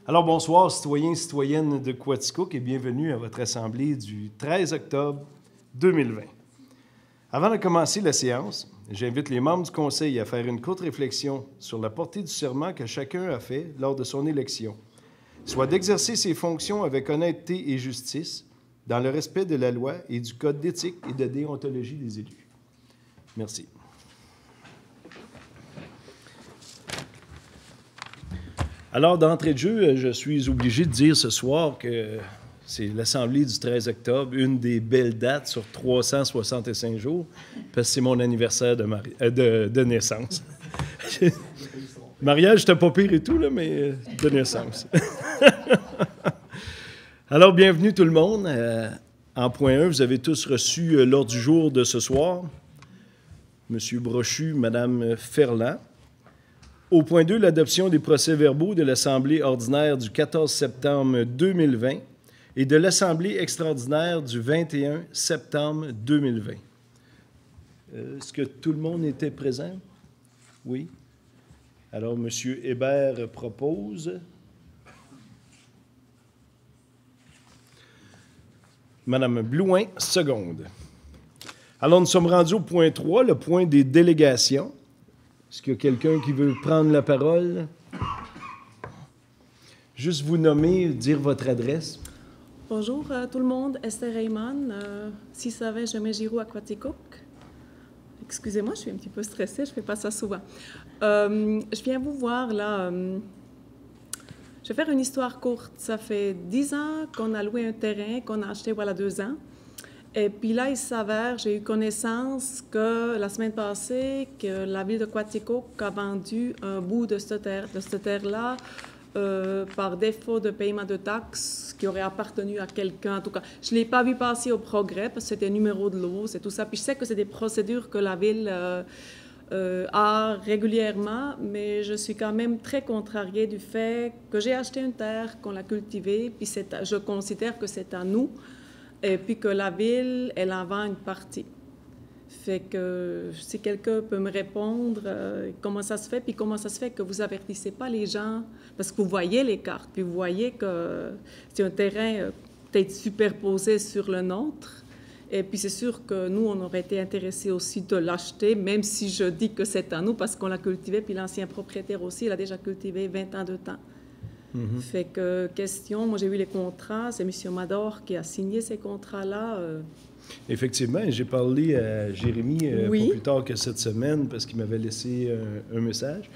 Alors bonsoir, citoyens et citoyennes de Quaticook, et bienvenue à votre assemblée du 13 octobre 2020. Avant de commencer la séance, j'invite les membres du Conseil à faire une courte réflexion sur la portée du serment que chacun a fait lors de son élection, soit d'exercer ses fonctions avec honnêteté et justice, dans le respect de la loi et du code d'éthique et de déontologie des élus. Merci. Alors, d'entrée de jeu, je suis obligé de dire ce soir que c'est l'Assemblée du 13 octobre, une des belles dates sur 365 jours, parce que c'est mon anniversaire de naissance. Mariage, j'étais pas pire et tout, là, mais de naissance. Alors, bienvenue tout le monde. En point 1, vous avez tous reçu l'ordre du jour de ce soir. Monsieur Brochu, Madame Ferland. Au point 2, l'adoption des procès-verbaux de l'Assemblée ordinaire du 14 septembre 2020 et de l'Assemblée extraordinaire du 21 septembre 2020. Est-ce que tout le monde était présent? Oui. Alors, M. Hébert propose. Mme Blouin, seconde. Alors, nous sommes rendus au point 3, le point des délégations. Est-ce qu'il y a quelqu'un qui veut prendre la parole? Juste vous nommer, dire votre adresse. Bonjour tout le monde, Esther Heyman, 620 Chemin Giroux à Quaticook. Excusez-moi, je suis un petit peu stressée, je ne fais pas ça souvent. Je viens vous voir là. Je vais faire une histoire courte. Ça fait 10 ans qu'on a loué un terrain qu'on a acheté voilà 2 ans. Et puis là, il s'avère, j'ai eu connaissance que la semaine passée, que la ville de Quaticook a vendu un bout de cette terre-là par défaut de paiement de taxes qui aurait appartenu à quelqu'un. En tout cas, je ne l'ai pas vu passer au progrès parce que c'était numéro de lot, c'est tout ça. Puis je sais que c'est des procédures que la ville a régulièrement, mais je suis quand même très contrariée du fait que j'ai acheté une terre, qu'on l'a cultivée, puis je considère que c'est à nous. Et puis que la ville, elle en vend une partie. Fait que si quelqu'un peut me répondre comment ça se fait, puis comment ça se fait que vous avertissez pas les gens, parce que vous voyez les cartes, puis vous voyez que c'est un terrain peut-être superposé sur le nôtre. Et puis c'est sûr que nous, on aurait été intéressés aussi de l'acheter, même si je dis que c'est à nous, parce qu'on l'a cultivé, puis l'ancien propriétaire aussi, il a déjà cultivé 20 ans de temps. Fait que, question, moi j'ai vu les contrats, c'est M. Mador qui a signé ces contrats-là. Effectivement, j'ai parlé à Jérémy oui. pas plus tard que cette semaine parce qu'il m'avait laissé un message.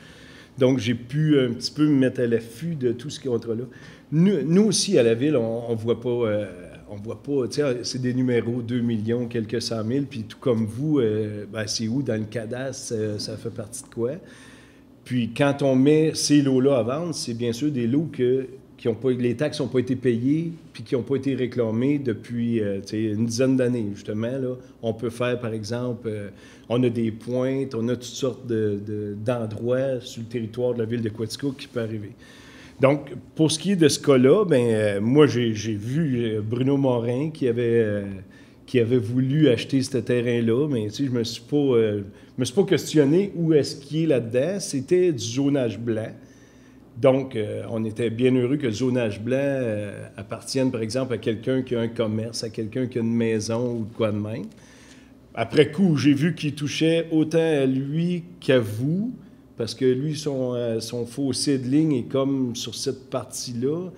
Donc, j'ai pu un petit peu me mettre à l'affût de tout ce contrat-là. Nous aussi, à la ville, on voit pas, tu sais, c'est des numéros 2 millions, quelques 100 000, puis tout comme vous, ben, c'est où dans le cadastre, ça fait partie de quoi? Puis quand on met ces lots-là à vendre, c'est bien sûr des lots qui ont pas, les taxes n'ont pas été payées puis qui n'ont pas été réclamées depuis une dizaine d'années, justement. Là, on peut faire, par exemple, on a des pointes, on a toutes sortes d'endroits sur le territoire de la ville de Quaticook qui peut arriver. Donc, pour ce qui est de ce cas-là, moi, j'ai vu Bruno Morin qui avait voulu acheter ce terrain-là, mais tu sais, je me suis pas questionné où est-ce qu'il est là-dedans. C'était du zonage blanc. Donc, on était bien heureux que le zonage blanc appartienne, par exemple, à quelqu'un qui a un commerce, à quelqu'un qui a une maison ou de quoi de même. Après coup, j'ai vu qu'il touchait autant à lui qu'à vous, parce que lui, son fossé de ligne est comme sur cette partie-là.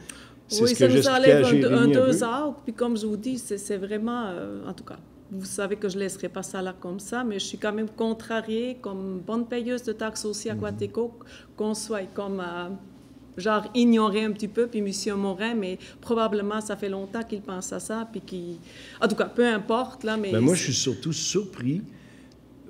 C'est oui, ce que ça nous enlève un 2 arbres, puis comme je vous dis, c'est vraiment, en tout cas, vous savez que je ne laisserai pas ça là comme ça, mais je suis quand même contrariée, comme bonne payeuse de taxes aussi à Quaticook, qu'on soit comme, genre, ignoré un petit peu, puis M. Morin, mais probablement, ça fait longtemps qu'il pense à ça, puis qu'il... En tout cas, peu importe, là, mais... moi, je suis surtout surpris,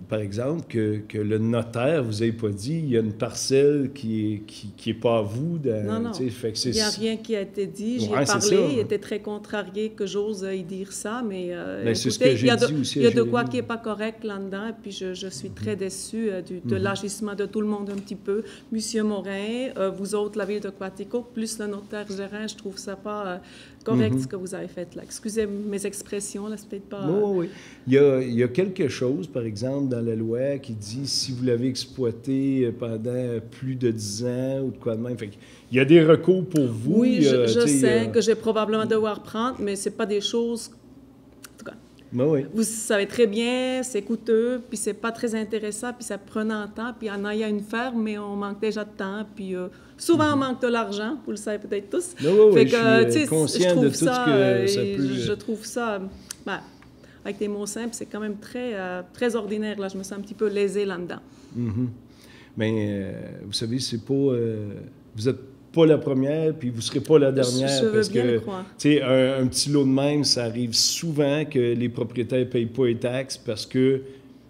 par exemple, que le notaire vous ait pas dit il y a une parcelle qui est pas à vous. Non. Fait que il n'y a rien qui a été dit. J'y ai parlé. Il était très contrarié que j'ose y dire ça, mais c'est ce que j'ai dit aussi. Il y a de quoi qui n'est pas correct là-dedans, et puis je suis très déçue de l'agissement de tout le monde un petit peu. Monsieur Morin, vous autres, la ville de Quaticook, plus le notaire gérant, je trouve ça pas... correct ce que vous avez fait là. Excusez mes expressions, là, c'est peut-être pas... Oui. Il y a quelque chose, par exemple, rentre dans la loi qui dit si vous l'avez exploité pendant plus de 10 ans ou de quoi de même. Fait il y a des recours pour vous. Oui, je sais que je vais probablement devoir prendre, mais ce n'est pas des choses... En tout cas, oui. Vous savez très bien, c'est coûteux, puis c'est pas très intéressant, puis ça prend un temps, puis en ayant une ferme, mais on manque déjà de temps, puis souvent on manque de l'argent, vous le savez peut-être tous. Oui, je suis conscient de tout ce que ça peut... Je trouve ça... Ben, avec des mots simples, c'est quand même très ordinaire. Là, je me sens un petit peu lésée là-dedans. Mais vous savez, c'est pas... vous n'êtes pas la première, puis vous ne serez pas la dernière. Je veux bien le croire. Tu sais, un petit lot de même, ça arrive souvent que les propriétaires ne payent pas les taxes parce que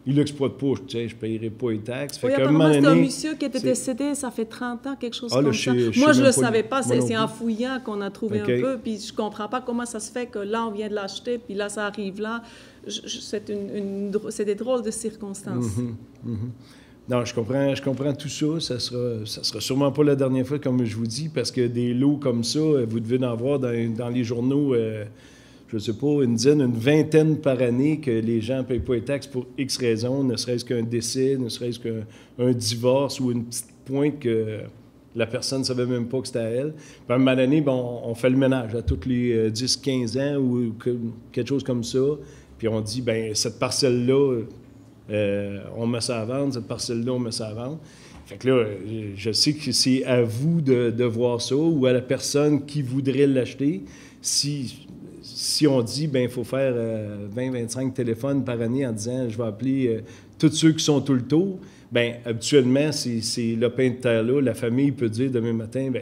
ils ne l'exploitent pas. Je ne payerai pas les taxes. Oui, apparemment, c'est un monsieur qui était décédé, ça fait 30 ans, quelque chose comme ça. Moi, je ne le savais pas. C'est en fouillant qu'on a trouvé un peu. Puis je ne comprends pas comment ça se fait que là, on vient de l'acheter, puis là, ça arrive là. C'est des drôles de circonstances. Non, je comprends tout ça. Ça sera sûrement pas la dernière fois, comme je vous dis, parce que des lots comme ça, vous devez en voir dans les journaux... je ne sais pas, une dizaine, une vingtaine par année que les gens ne payent pas les taxes pour X raisons, ne serait-ce qu'un décès, ne serait-ce qu'un divorce ou une petite pointe que la personne ne savait même pas que c'était à elle. Puis à un moment donné, on fait le ménage à tous les 10-15 ans ou quelque chose comme ça. Puis on dit, bien, cette parcelle-là, on met ça à vendre, cette parcelle-là, on met ça à vendre. Fait que là, je sais que c'est à vous de voir ça ou à la personne qui voudrait l'acheter. Si on dit, bien, il faut faire 20-25 téléphones par année en disant, je vais appeler tous ceux qui sont tout le tour, bien, habituellement, c'est le pain de terre-là. La famille peut dire demain matin, bien,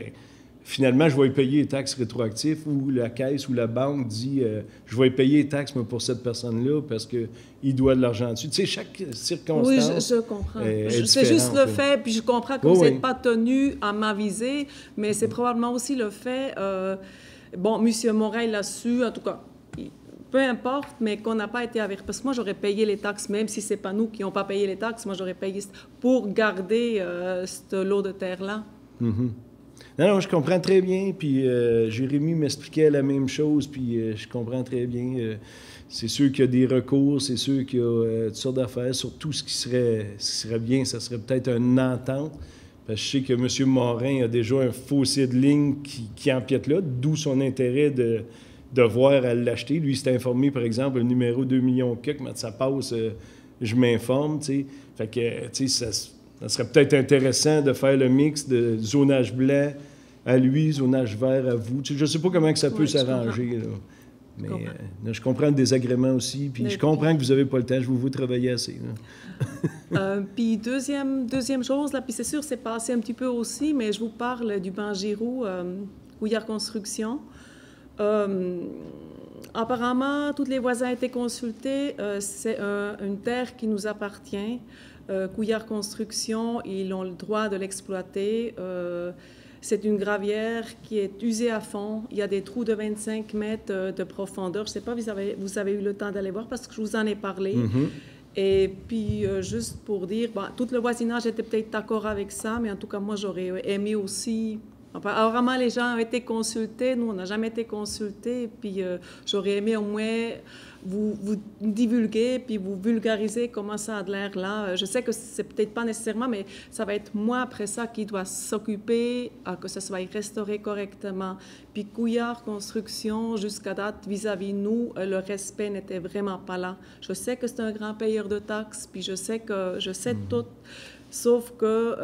finalement, je vais payer les taxes rétroactives ou la caisse ou la banque dit, je vais payer les taxes pour cette personne-là parce qu'il doit de l'argent dessus. Tu sais, chaque circonstance. Oui, je comprends. C'est juste le fait, puis je comprends que vous n'êtes pas tenu à m'aviser, mais c'est probablement aussi le fait. Bon, M. Morin l'a su, en tout cas, peu importe, mais qu'on n'a pas été averti. Parce que moi, j'aurais payé les taxes, même si ce n'est pas nous qui n'ont pas payé les taxes, moi, j'aurais payé pour garder ce lot de terre-là. Non, je comprends très bien. Puis Jérémy m'expliquait la même chose, puis je comprends très bien. C'est sûr qu'il y a des recours, c'est sûr qu'il y a toutes sortes d'affaires. Surtout, ce qui serait bien, ça serait peut-être une entente. Parce que je sais que M. Morin a déjà un fossé de ligne qui empiète là, d'où son intérêt de voir à l'acheter. Lui, il s'est informé, par exemple, le numéro 2 millions que ça passe, je m'informe, tu sais. Fait que, tu sais, ça serait peut-être intéressant de faire le mix de zonage blanc à lui, zonage vert à vous. Tu sais, je ne sais pas comment que ça peut s'arranger, là. Mais je comprends le désagrément aussi, puis je comprends que vous n'avez pas le temps, je vous travailler assez. Puis deuxième chose, là, puis c'est sûr, c'est passé un petit peu aussi, mais je vous parle du Bangiroux, Couillard Construction. Apparemment, tous les voisins étaient consultés. C'est une terre qui nous appartient. Couillard Construction, ils ont le droit de l'exploiter. C'est une gravière qui est usée à fond. Il y a des trous de 25 mètres de profondeur. Je ne sais pas si vous avez eu le temps d'aller voir parce que je vous en ai parlé. Et puis, juste pour dire, tout le voisinage était peut-être d'accord avec ça, mais en tout cas, moi, j'aurais aimé aussi... Apparemment, les gens ont été consultés. Nous, on n'a jamais été consultés. Puis, j'aurais aimé au moins vous divulguer puis vous vulgariser comment ça a de l'air là. Je sais que c'est peut-être pas nécessairement, mais ça va être moi, après ça, qui doit s'occuper que ça soit restauré correctement. Puis, Couillard Construction, jusqu'à date, vis-à-vis nous, le respect n'était vraiment pas là. Je sais que c'est un grand payeur de taxes, puis je sais tout. Sauf que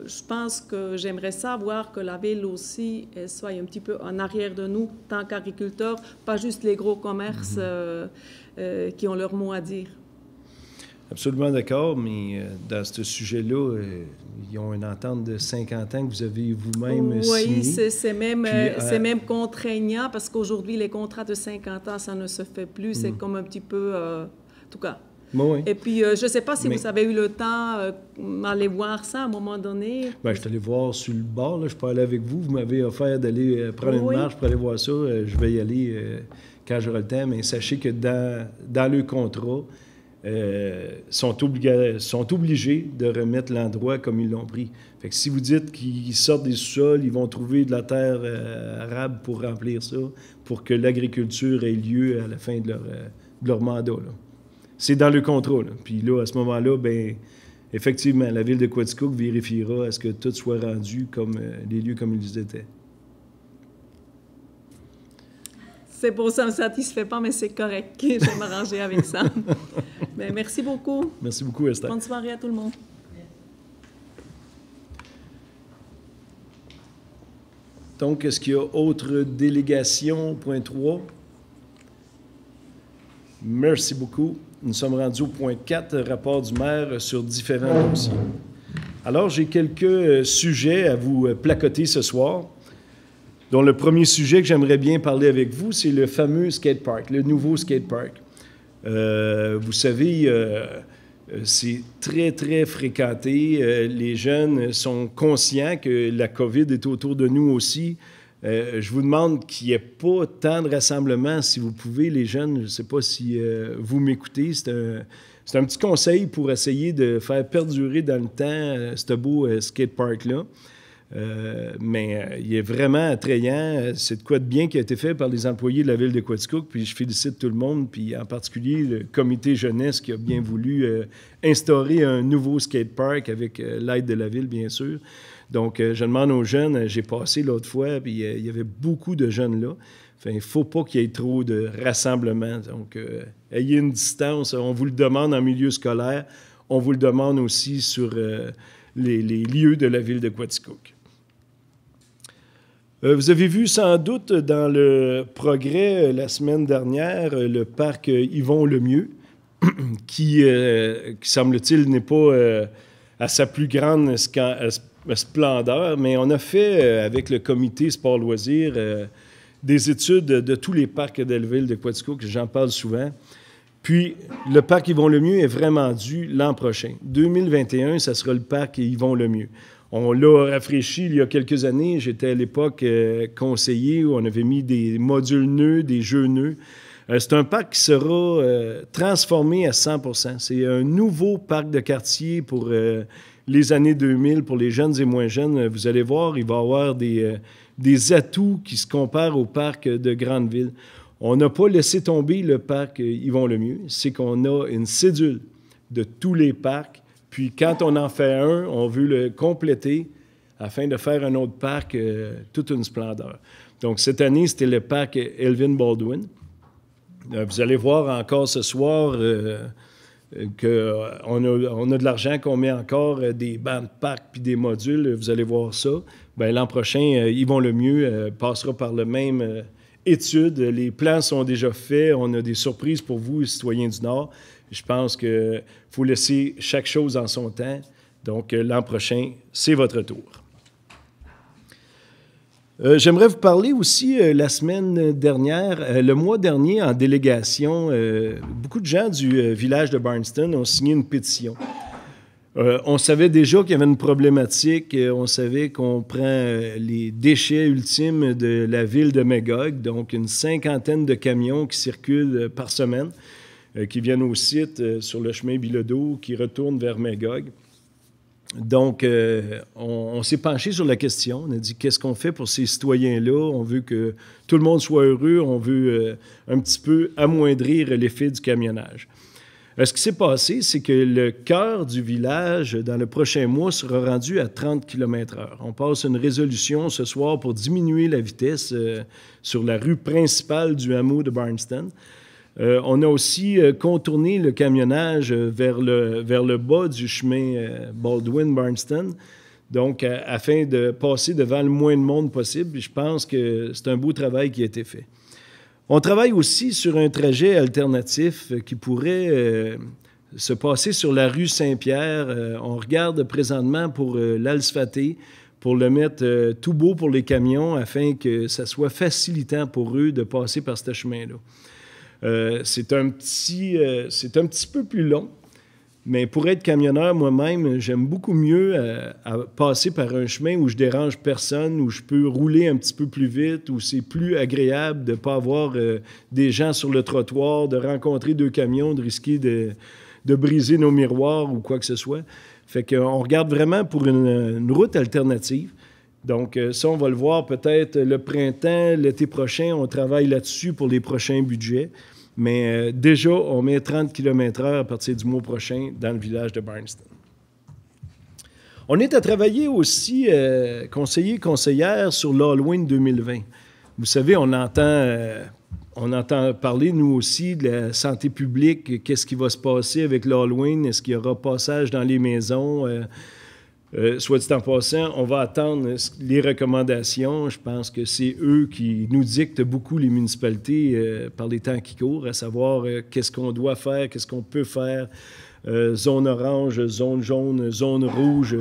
je pense que j'aimerais savoir que la ville aussi soit un petit peu en arrière de nous, tant qu'agriculteurs, pas juste les gros commerces qui ont leur mot à dire. Absolument d'accord, mais dans ce sujet-là, ils ont une entente de 50 ans que vous avez vous-même signée. Oui, c'est même contraignant parce qu'aujourd'hui, les contrats de 50 ans, ça ne se fait plus. C'est comme un petit peu... en tout cas... Oui. Et puis, je ne sais pas si vous avez eu le temps d'aller voir ça à un moment donné. Bien, je suis allé voir sur le bord. Là. Je peux aller avec vous. Vous m'avez offert d'aller prendre une marche pour aller voir ça. Je vais y aller quand j'aurai le temps. Mais sachez que dans le contrat, sont obligés de remettre l'endroit comme ils l'ont pris. Fait que si vous dites qu'ils sortent des sous-sols, ils vont trouver de la terre arable pour remplir ça, pour que l'agriculture ait lieu à la fin de leur mandat, là. c'est dans le contrat. Là. Puis là, à ce moment-là, bien, effectivement, la ville de Quaticook vérifiera à ce que tout soit rendu comme les lieux comme ils étaient. C'est pour ça, ça ne me satisfait pas, mais c'est correct. Je vais m'arranger avec ça. Bien, merci beaucoup. Merci beaucoup, Esther. Bonne soirée à tout le monde. Donc, est-ce qu'il y a autre délégation? Point 3. Merci beaucoup. Nous sommes rendus au point 4, rapport du maire sur différents dossiers. Alors, j'ai quelques sujets à vous placoter ce soir, dont le premier sujet que j'aimerais bien parler avec vous, c'est le fameux skatepark, le nouveau skatepark. Vous savez, c'est très, très fréquenté. Les jeunes sont conscients que la COVID est autour de nous aussi. Je vous demande qu'il n'y ait pas tant de rassemblements, si vous pouvez, les jeunes. Je ne sais pas si vous m'écoutez. C'est un petit conseil pour essayer de faire perdurer dans le temps ce beau skatepark-là. Mais il est vraiment attrayant. C'est de quoi de bien qui a été fait par les employés de la ville de Quaticook, puis je félicite tout le monde, puis en particulier le comité jeunesse qui a bien voulu instaurer un nouveau skatepark avec l'aide de la ville, bien sûr. Donc, je demande aux jeunes, j'ai passé l'autre fois, puis il y avait beaucoup de jeunes là. Enfin, il ne faut pas qu'il y ait trop de rassemblements. Donc, ayez une distance. On vous le demande en milieu scolaire. On vous le demande aussi sur les lieux de la ville de Quaticook. Vous avez vu sans doute dans le progrès la semaine dernière le parc Yvon-Lemieux, qui semble-t-il, n'est pas à sa plus grande splendeur, mais on a fait, avec le comité sport-loisirs, des études de tous les parcs de la ville de Quaticook, j'en parle souvent. Puis, le parc Yvon-Lemieux est vraiment dû l'an prochain. 2021, ça sera le parc Yvon-Lemieux. On l'a rafraîchi il y a quelques années. J'étais à l'époque conseiller où on avait mis des modules nœuds, des jeux nœuds. C'est un parc qui sera transformé à 100%. C'est un nouveau parc de quartier pour les années 2000, pour les jeunes et moins jeunes. Vous allez voir, il va y avoir des atouts qui se comparent au parc de grande ville. On n'a pas laissé tomber le parc Yvon-Lemieux. C'est qu'on a une cédule de tous les parcs. Puis quand on en fait un, on veut le compléter afin de faire un autre parc toute une splendeur. Donc cette année, c'était le parc Elvin Baldwin. Vous allez voir encore ce soir qu'on a de l'argent, qu'on met encore des bancs de parc puis des modules. Vous allez voir ça. Bien, l'an prochain, Yvon-Lemieux passera par la même étude. Les plans sont déjà faits. On a des surprises pour vous, les citoyens du Nord. Je pense qu'il faut laisser chaque chose en son temps. Donc, l'an prochain, c'est votre tour. J'aimerais vous parler aussi la semaine dernière, le mois dernier, en délégation, beaucoup de gens du village de Barnston ont signé une pétition. On savait déjà qu'il y avait une problématique. On savait qu'on prend les déchets ultimes de la ville de Magog, donc une 50aine de camions qui circulent par semaine, qui viennent au site sur le chemin Bilodeau, qui retournent vers Magog. Donc, on s'est penché sur la question. On a dit, qu'est-ce qu'on fait pour ces citoyens-là? On veut que tout le monde soit heureux. On veut un petit peu amoindrir l'effet du camionnage. Ce qui s'est passé, c'est que le cœur du village, dans le prochain mois, sera rendu à 30 km/h. On passe une résolution ce soir pour diminuer la vitesse sur la rue principale du hameau de Barnston. On a aussi contourné le camionnage vers le bas du chemin Baldwin-Barnston, donc afin de passer devant le moins de monde possible. Je pense que c'est un beau travail qui a été fait. On travaille aussi sur un trajet alternatif qui pourrait se passer sur la rue Saint-Pierre. On regarde présentement pour l'asphalter, pour le mettre tout beau pour les camions afin que ça soit facilitant pour eux de passer par ce chemin-là. C'est un petit peu plus long, mais pour être camionneur moi-même, j'aime beaucoup mieux à passer par un chemin où je dérange personne, où je peux rouler un petit peu plus vite, où c'est plus agréable de ne pas avoir des gens sur le trottoir, de rencontrer deux camions, de risquer de briser nos miroirs ou quoi que ce soit. Fait qu'on regarde vraiment pour une route alternative. Donc, ça, on va le voir peut-être le printemps, l'été prochain. On travaille là-dessus pour les prochains budgets. Mais déjà, on met 30 km/h à partir du mois prochain dans le village de Barnston. On est à travailler aussi, conseiller, conseillère, sur l'Halloween 2020. Vous savez, on entend parler, nous aussi, de la santé publique. Qu'est-ce qui va se passer avec l'Halloween? Est-ce qu'il y aura passage dans les maisons? Soit dit en passant, on va attendre les recommandations. Je pense que c'est eux qui nous dictent beaucoup, les municipalités, par les temps qui courent, à savoir qu'est-ce qu'on doit faire, qu'est-ce qu'on peut faire. Zone orange, zone jaune, zone rouge.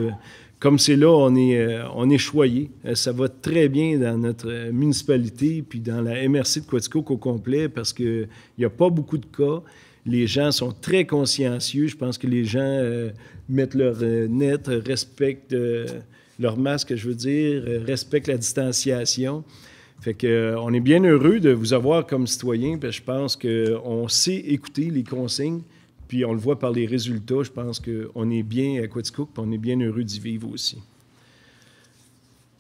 Comme c'est là, on est choyé. Ça va très bien dans notre municipalité puis dans la MRC de Quaticook au complet parce qu'il n'y a pas beaucoup de cas. Les gens sont très consciencieux. Je pense que les gens mettent leur net, respectent leur masque, je veux dire, respectent la distanciation. Fait qu'on est bien heureux de vous avoir comme citoyen. Je pense qu'on sait écouter les consignes. Puis on le voit par les résultats, je pense qu'on est bien à Quaticook, puis on est bien heureux d'y vivre aussi.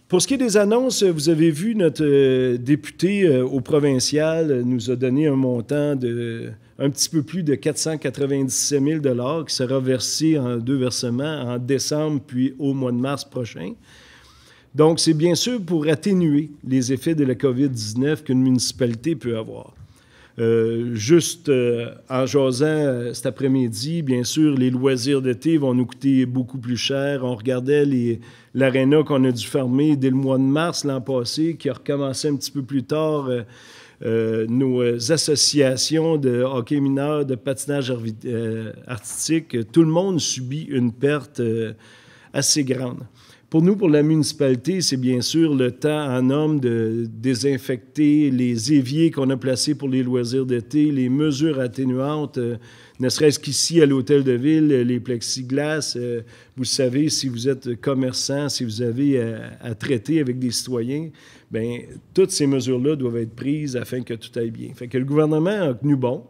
Pour ce qui est des annonces, vous avez vu notre député au provincial nous a donné un montant de un petit peu plus de 497 000 $ qui sera versé en 2 versements, en décembre puis au mois de mars prochain. Donc, c'est bien sûr pour atténuer les effets de la COVID-19 qu'une municipalité peut avoir. En jasant cet après-midi, bien sûr, les loisirs d'été vont nous coûter beaucoup plus cher. On regardait l'aréna qu'on a dû fermer dès le mois de mars l'an passé, qui a recommencé un petit peu plus tard. Nos associations de hockey mineur, de patinage artistique, tout le monde subit une perte assez grande. Pour nous, pour la municipalité, c'est bien sûr le temps en homme de désinfecter les éviers qu'on a placés pour les loisirs d'été, les mesures atténuantes, ne serait-ce qu'ici à l'hôtel de ville, les plexiglas. Vous savez, si vous êtes commerçant, si vous avez à traiter avec des citoyens, bien, toutes ces mesures-là doivent être prises afin que tout aille bien. Fait que le gouvernement a tenu bon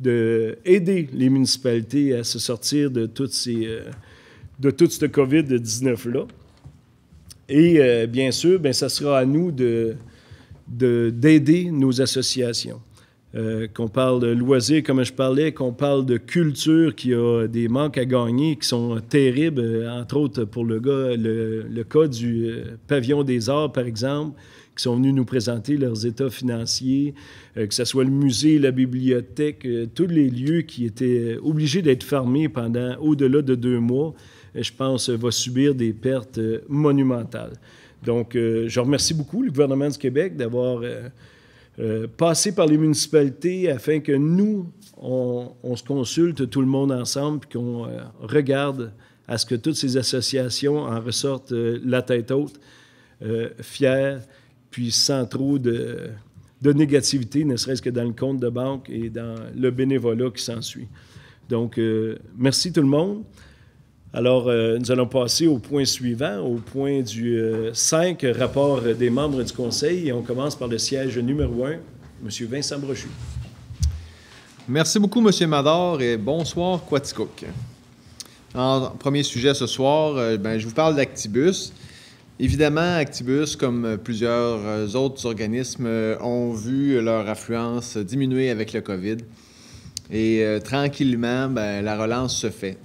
d'aider les municipalités à se sortir de toute ce COVID-19-là. Et bien sûr, bien, ça sera à nous d'aider nos associations. Qu'on parle de loisirs, comme je parlais, qu'on parle de culture, qui a des manques à gagner qui sont terribles, entre autres pour le cas du Pavillon des Arts, par exemple, qui sont venus nous présenter leurs états financiers, que ce soit le musée, la bibliothèque, tous les lieux qui étaient obligés d'être fermés pendant au-delà de 2 mois, je pense, va subir des pertes monumentales. Donc, je remercie beaucoup le gouvernement du Québec d'avoir passé par les municipalités afin que nous, on se consulte tout le monde ensemble et qu'on regarde à ce que toutes ces associations en ressortent la tête haute, fières, puis sans trop de négativité, ne serait-ce que dans le compte de banque et dans le bénévolat qui s'ensuit. Donc, merci tout le monde. Alors, nous allons passer au point suivant, au point du 5, rapport des membres du Conseil, et on commence par le siège numéro 1, M. Vincent Brochu. Merci beaucoup, M. Mador, et bonsoir, Quaticook. En premier sujet ce soir, je vous parle d'Actibus. Évidemment, Actibus, comme plusieurs autres organismes, ont vu leur affluence diminuer avec le COVID. Et tranquillement, la relance se fait.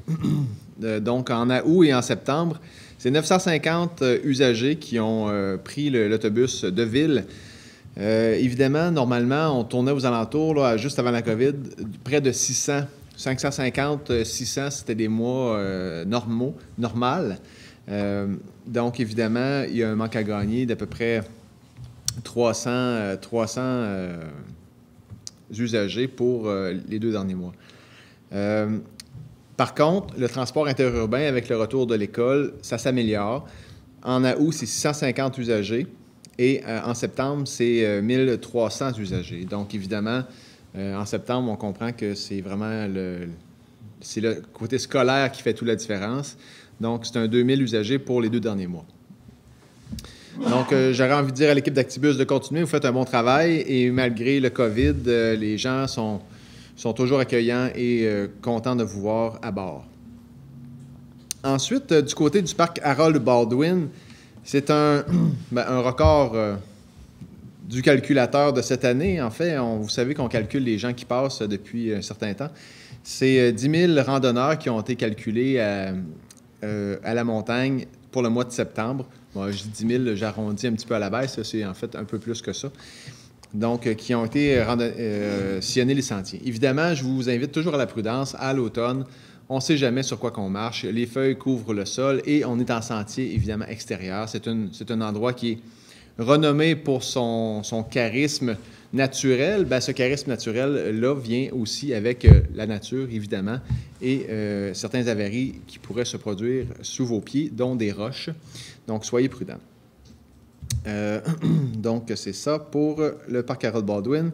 Donc, en août et en septembre, c'est 950 usagers qui ont pris l'autobus de ville. Évidemment, normalement, on tournait aux alentours, là, juste avant la COVID, près de 600. 550, 600, c'était des mois normal. Donc, évidemment, il y a un manque à gagner d'à peu près 300 usagers pour les 2 derniers mois. Par contre, le transport interurbain avec le retour de l'école, ça s'améliore. En août, c'est 650 usagers et en septembre, c'est 1300 usagers. Donc, évidemment, en septembre, on comprend que c'est vraiment le côté scolaire qui fait toute la différence. Donc, c'est un 2000 usagers pour les 2 derniers mois. Donc, j'aurais envie de dire à l'équipe d'Actibus de continuer. Vous faites un bon travail et malgré le COVID, les gens sont toujours accueillants et contents de vous voir à bord. Ensuite, du côté du parc Harold Baldwin, c'est un record du calculateur de cette année. En fait, vous savez qu'on calcule les gens qui passent depuis un certain temps. C'est 10 000 randonneurs qui ont été calculés à la montagne pour le mois de septembre. Bon, je dis 10 000, j'arrondis un petit peu à la baisse, c'est en fait un peu plus que ça. Donc, qui ont été sillonner les sentiers. Évidemment, je vous invite toujours à la prudence. À l'automne, on ne sait jamais sur quoi qu'on marche. Les feuilles couvrent le sol et on est en sentier, évidemment, extérieur. C'est un endroit qui est renommé pour son charisme naturel. Bien, ce charisme naturel-là vient aussi avec la nature, évidemment, et certains avaries qui pourraient se produire sous vos pieds, dont des roches. Donc, soyez prudents. Donc, c'est ça pour le parc Harold Baldwin.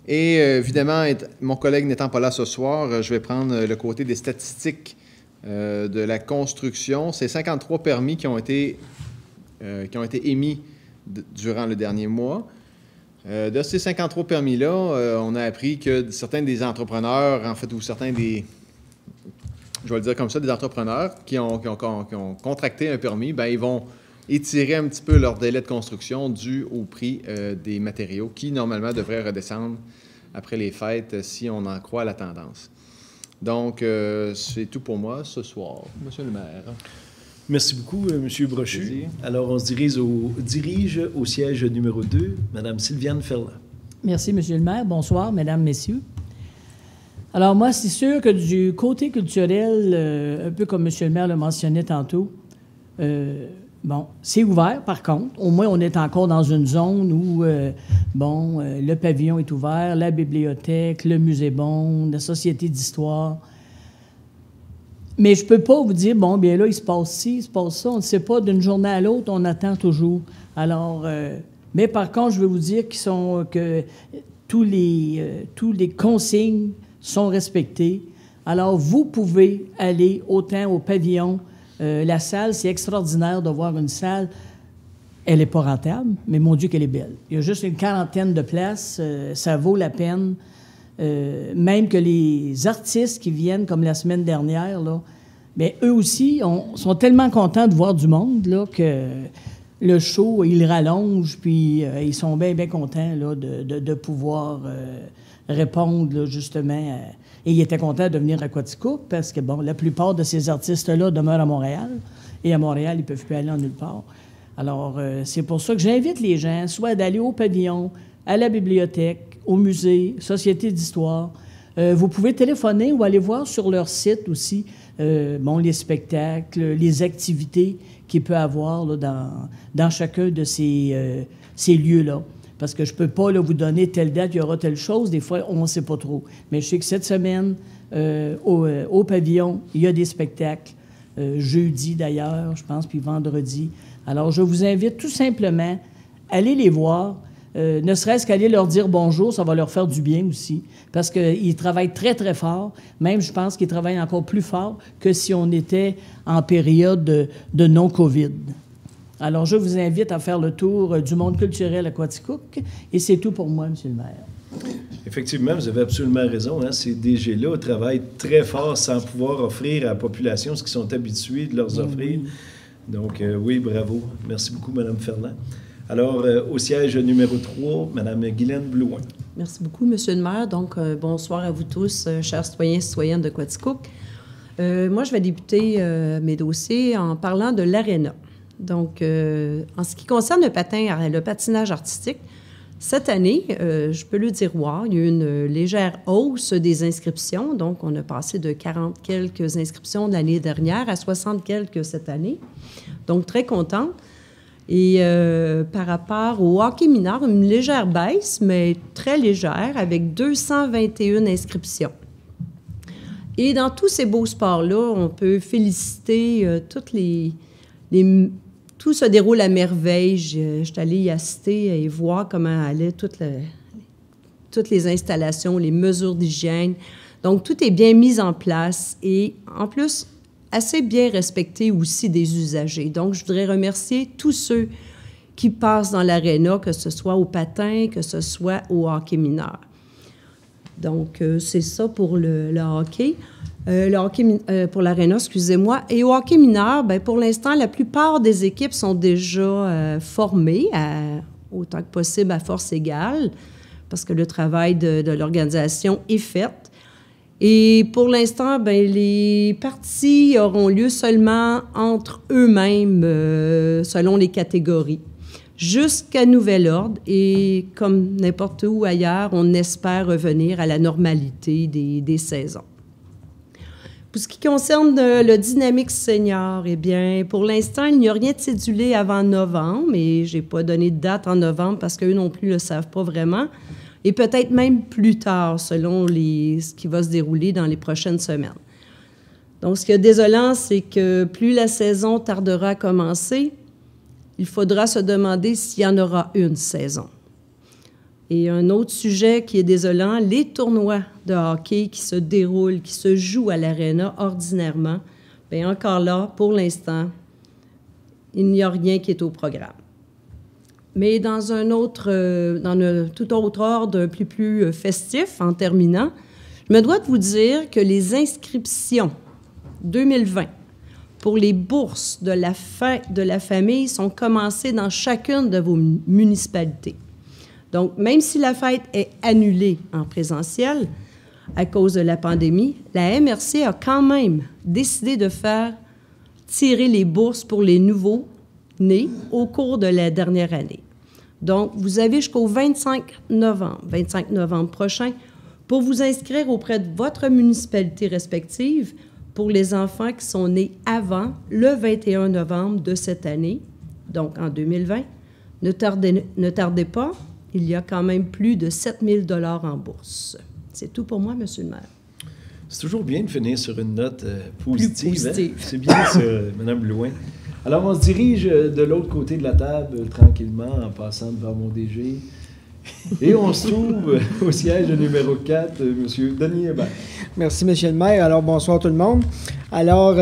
Et évidemment, mon collègue n'étant pas là ce soir, je vais prendre le côté des statistiques de la construction. C'est 53 permis qui ont été émis durant le dernier mois. De ces 53 permis-là, on a appris que certains des entrepreneurs, en fait, ou certains des, je vais le dire comme ça, des entrepreneurs qui ont contracté un permis, bien, ils vont étirer un petit peu leur délai de construction dû au prix des matériaux qui, normalement, devraient redescendre après les fêtes si on en croit la tendance. Donc, c'est tout pour moi ce soir, Monsieur le maire. Merci beaucoup, M. Brochu. Alors, on se dirige au siège numéro 2, Mme Sylviane Ferland. Merci, Monsieur le maire. Bonsoir, Mesdames, Messieurs. Alors, moi, c'est sûr que du côté culturel, un peu comme M. le maire le mentionnait tantôt, bon, c'est ouvert, par contre. Au moins, on est encore dans une zone où, le pavillon est ouvert, la bibliothèque, le musée Bond, la société d'histoire. Mais je ne peux pas vous dire, bon, bien là, il se passe ci, il se passe ça. On ne sait pas d'une journée à l'autre, on attend toujours. Alors, mais par contre, je veux vous dire que tous les consignes sont respectées. Alors, vous pouvez aller autant au pavillon. La salle, c'est extraordinaire de voir une salle. Elle n'est pas rentable, mais mon Dieu qu'elle est belle. Il y a juste une quarantaine de places. Ça vaut la peine. Même que les artistes qui viennent, comme la semaine dernière, là, bien, eux aussi sont tellement contents de voir du monde là, que le show, ils rallongent, puis ils sont bien, bien contents là, de pouvoir répondre là, justement. Et ils étaient contents de venir à Quaticook parce que, bon, la plupart de ces artistes-là demeurent à Montréal. Et à Montréal, ils ne peuvent plus aller en nulle part. Alors, c'est pour ça que j'invite les gens soit d'aller au pavillon, à la bibliothèque, au musée, Société d'histoire. Vous pouvez téléphoner ou aller voir sur leur site aussi les spectacles, les activités qu'il peut y avoir là, dans chacun de ces lieux-là. Parce que je ne peux pas là, vous donner telle date, il y aura telle chose. Des fois, on ne sait pas trop. Mais je sais que cette semaine, au pavillon, il y a des spectacles. Jeudi, d'ailleurs, je pense, puis vendredi. Alors, je vous invite tout simplement à aller les voir. Ne serait-ce qu'aller leur dire bonjour, ça va leur faire du bien aussi, parce qu'ils travaillent très, très fort. Même, je pense qu'ils travaillent encore plus fort que si on était en période de non-COVID. Alors, je vous invite à faire le tour du monde culturel à Quaticook, et c'est tout pour moi, M. le maire. Effectivement, vous avez absolument raison. Hein? Ces DG-là travaillent très fort sans pouvoir offrir à la population ce qu'ils sont habitués de leur offrir. Oui. Donc, oui, bravo. Merci beaucoup, Mme Ferland. Alors, au siège numéro 3, Mme Guylaine Blouin. Merci beaucoup, M. le maire. Donc, bonsoir à vous tous, chers citoyens et citoyennes de Quaticook. Moi, je vais débuter mes dossiers en parlant de l'Arena. Donc, en ce qui concerne le patinage artistique, cette année, je peux le dire, il y a eu une légère hausse des inscriptions. Donc, on a passé de 40 quelques inscriptions l'année dernière à 60 quelques cette année. Donc, très contente. Et par rapport au hockey mineur, une légère baisse, mais très légère, avec 221 inscriptions. Et dans tous ces beaux sports-là, on peut féliciter tout se déroule à merveille. Je suis allée y assister et voir comment allaient toutes les installations, les mesures d'hygiène. Donc, tout est bien mis en place et, en plus, assez bien respecté aussi des usagers. Donc, je voudrais remercier tous ceux qui passent dans l'aréna, que ce soit au patin, que ce soit au hockey mineur. Donc, c'est ça pour le hockey. Pour l'aréna, excusez-moi. Et au hockey mineur, bien, pour l'instant, la plupart des équipes sont déjà formées autant que possible à force égale, parce que le travail de l'organisation est fait. Et pour l'instant, bien, les parties auront lieu seulement entre eux-mêmes, selon les catégories, jusqu'à nouvel ordre. Et comme n'importe où ailleurs, on espère revenir à la normalité des saisons. Pour ce qui concerne le Dynamique Senior, eh bien, pour l'instant, il n'y a rien de cédulé avant novembre, et je n'ai pas donné de date en novembre parce qu'eux non plus ne le savent pas vraiment, et peut-être même plus tard, selon ce qui va se dérouler dans les prochaines semaines. Donc, ce qui est désolant, c'est que plus la saison tardera à commencer, il faudra se demander s'il y en aura une saison. Et un autre sujet qui est désolant, les tournois de hockey qui se déroulent, qui se jouent à l'Arena ordinairement, bien encore là, pour l'instant, il n'y a rien qui est au programme. Mais dans un tout autre ordre plus festif, en terminant, je me dois de vous dire que les inscriptions 2020 pour les bourses de la fête de la famille sont commencées dans chacune de vos municipalités. Donc, même si la fête est annulée en présentiel à cause de la pandémie, la MRC a quand même décidé de faire tirer les bourses pour les nouveaux-nés au cours de la dernière année. Donc, vous avez jusqu'au 25 novembre prochain, pour vous inscrire auprès de votre municipalité respective pour les enfants qui sont nés avant le 21 novembre de cette année, donc en 2020. Ne tardez pas. Il y a quand même plus de 7 000 $ en bourse. C'est tout pour moi, M. le maire. C'est toujours bien de finir sur une note positive. Plus positive. Hein? C'est bien ça, Mme Blouin. Alors, on se dirige de l'autre côté de la table, tranquillement, en passant devant mon DG. Et on se trouve au siège numéro 4, M. Denis Hébert. Merci, M. le maire. Alors, bonsoir tout le monde. Alors,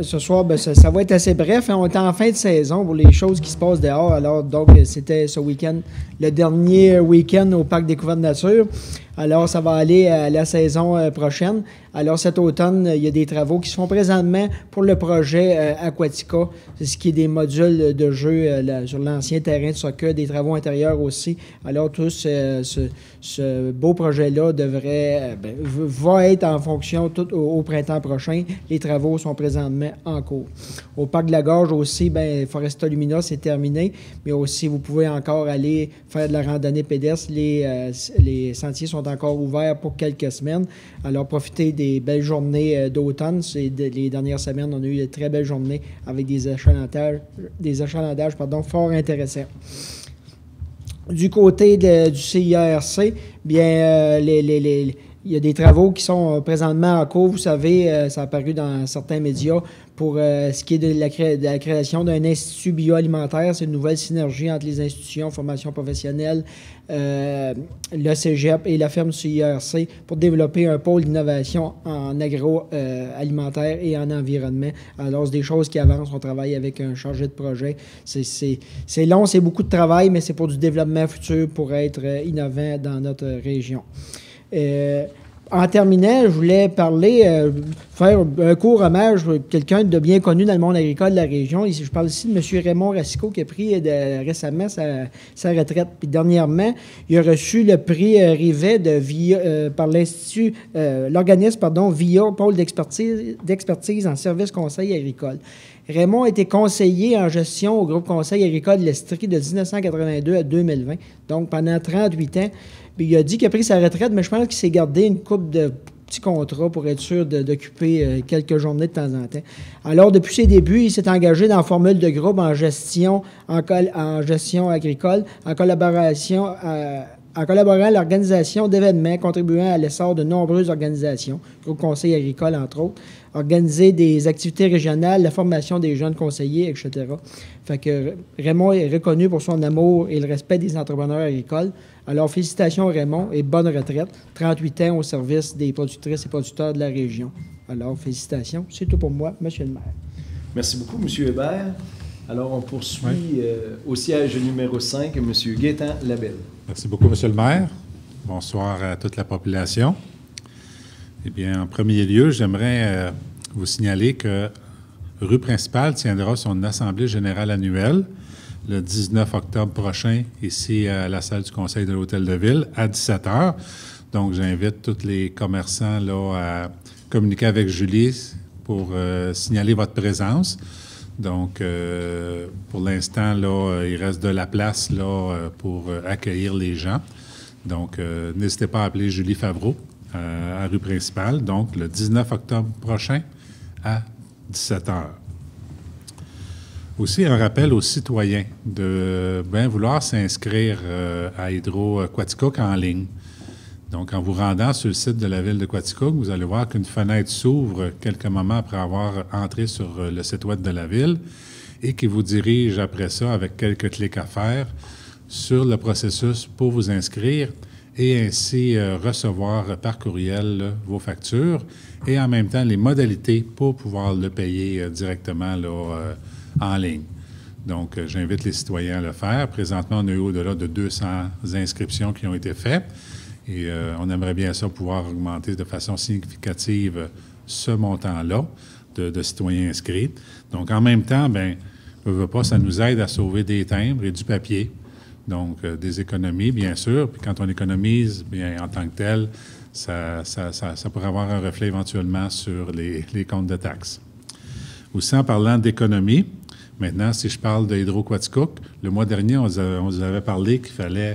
ce soir, bien, ça va être assez bref. Hein. On est en fin de saison pour les choses qui se passent dehors. Alors, donc, c'était ce week-end, le dernier week-end au Parc Découverte Nature. Alors, ça va aller à la saison prochaine. Alors, cet automne, il y a des travaux qui se font présentement pour le projet Aquatica, c'est ce qui est des modules de jeu sur l'ancien terrain de soccer, des travaux intérieurs aussi. Alors, tout ce beau projet-là va être en fonction tout au printemps prochain. Les travaux sont présentement en cours. Au Parc de la Gorge aussi, bien, Foresta Lumina, c'est terminé, mais aussi, vous pouvez encore aller faire de la randonnée pédestre. Les sentiers sont encore ouverts pour quelques semaines. Alors, profitez des belles journées d'automne. Les dernières semaines, on a eu de très belles journées avec des achalandages fort intéressants. Du côté du CIRC, bien, il y a des travaux qui sont présentement en cours. Vous savez, ça a apparu dans certains médias pour ce qui est de la création d'un institut bioalimentaire. C'est une nouvelle synergie entre les institutions, formation professionnelle, le cégep et la ferme CIRC pour développer un pôle d'innovation en agroalimentaire et en environnement. Alors, c'est des choses qui avancent. On travaille avec un chargé de projet. C'est long, c'est beaucoup de travail, mais c'est pour du développement futur, pour être innovant dans notre région. En terminant, je voulais faire un court hommage à quelqu'un de bien connu dans le monde agricole de la région. Je parle ici de M. Raymond Racicot qui a pris récemment sa retraite. Puis dernièrement, il a reçu le prix Rivet par l'Institut, l'organisme, VIA, pôle d'expertise en services conseil agricole. Raymond a été conseiller en gestion au groupe Conseil agricole de l'Estrie de 1982 à 2020, donc pendant 38 ans. Puis il a dit qu'il a pris sa retraite, mais je pense qu'il s'est gardé une couple de petits contrats pour être sûr d'occuper quelques journées de temps en temps. Alors, depuis ses débuts, il s'est engagé dans la formule de groupe en gestion agricole, en collaborant à l'organisation d'événements, contribuant à l'essor de nombreuses organisations, groupe Conseil agricole entre autres, organiser des activités régionales, la formation des jeunes conseillers, etc. Fait que Raymond est reconnu pour son amour et le respect des entrepreneurs agricoles. Alors, félicitations Raymond et bonne retraite. 38 ans au service des productrices et producteurs de la région. Alors, félicitations. C'est tout pour moi, M. le maire. Merci beaucoup, M. Hébert. Alors, on poursuit au siège numéro 5, M. Gaétan Labelle. Merci beaucoup, M. le maire. Bonsoir à toute la population. Eh bien, en premier lieu, j'aimerais vous signaler que Rue Principale tiendra son assemblée générale annuelle le 19 octobre prochain, ici à la salle du Conseil de l'Hôtel de Ville, à 17 h. Donc, j'invite tous les commerçants là, à communiquer avec Julie pour signaler votre présence. Donc, pour l'instant, là, il reste de la place là, pour accueillir les gens. Donc, n'hésitez pas à appeler Julie Favreau à rue principale, donc le 19 octobre prochain à 17 h. Aussi, un rappel aux citoyens de bien vouloir s'inscrire à Hydro-Quaticook en ligne. Donc, en vous rendant sur le site de la ville de Quaticook, vous allez voir qu'une fenêtre s'ouvre quelques moments après avoir entré sur le site web de la ville et qui vous dirige après ça, avec quelques clics à faire, sur le processus pour vous inscrire et ainsi recevoir par courriel là, vos factures et en même temps les modalités pour pouvoir le payer directement là, en ligne. Donc, j'invite les citoyens à le faire. Présentement, on a eu au-delà de 200 inscriptions qui ont été faites. Et on aimerait bien ça pouvoir augmenter de façon significative ce montant-là de citoyens inscrits. Donc, en même temps, bien, ça nous aide à sauver des timbres et du papier. Donc, des économies, bien sûr. Puis quand on économise, bien, en tant que tel, ça pourrait avoir un reflet éventuellement sur les comptes de taxes. Aussi, en parlant d'économie, maintenant, si je parle de Hydro-Quaticook, le mois dernier, on vous avait parlé qu'il fallait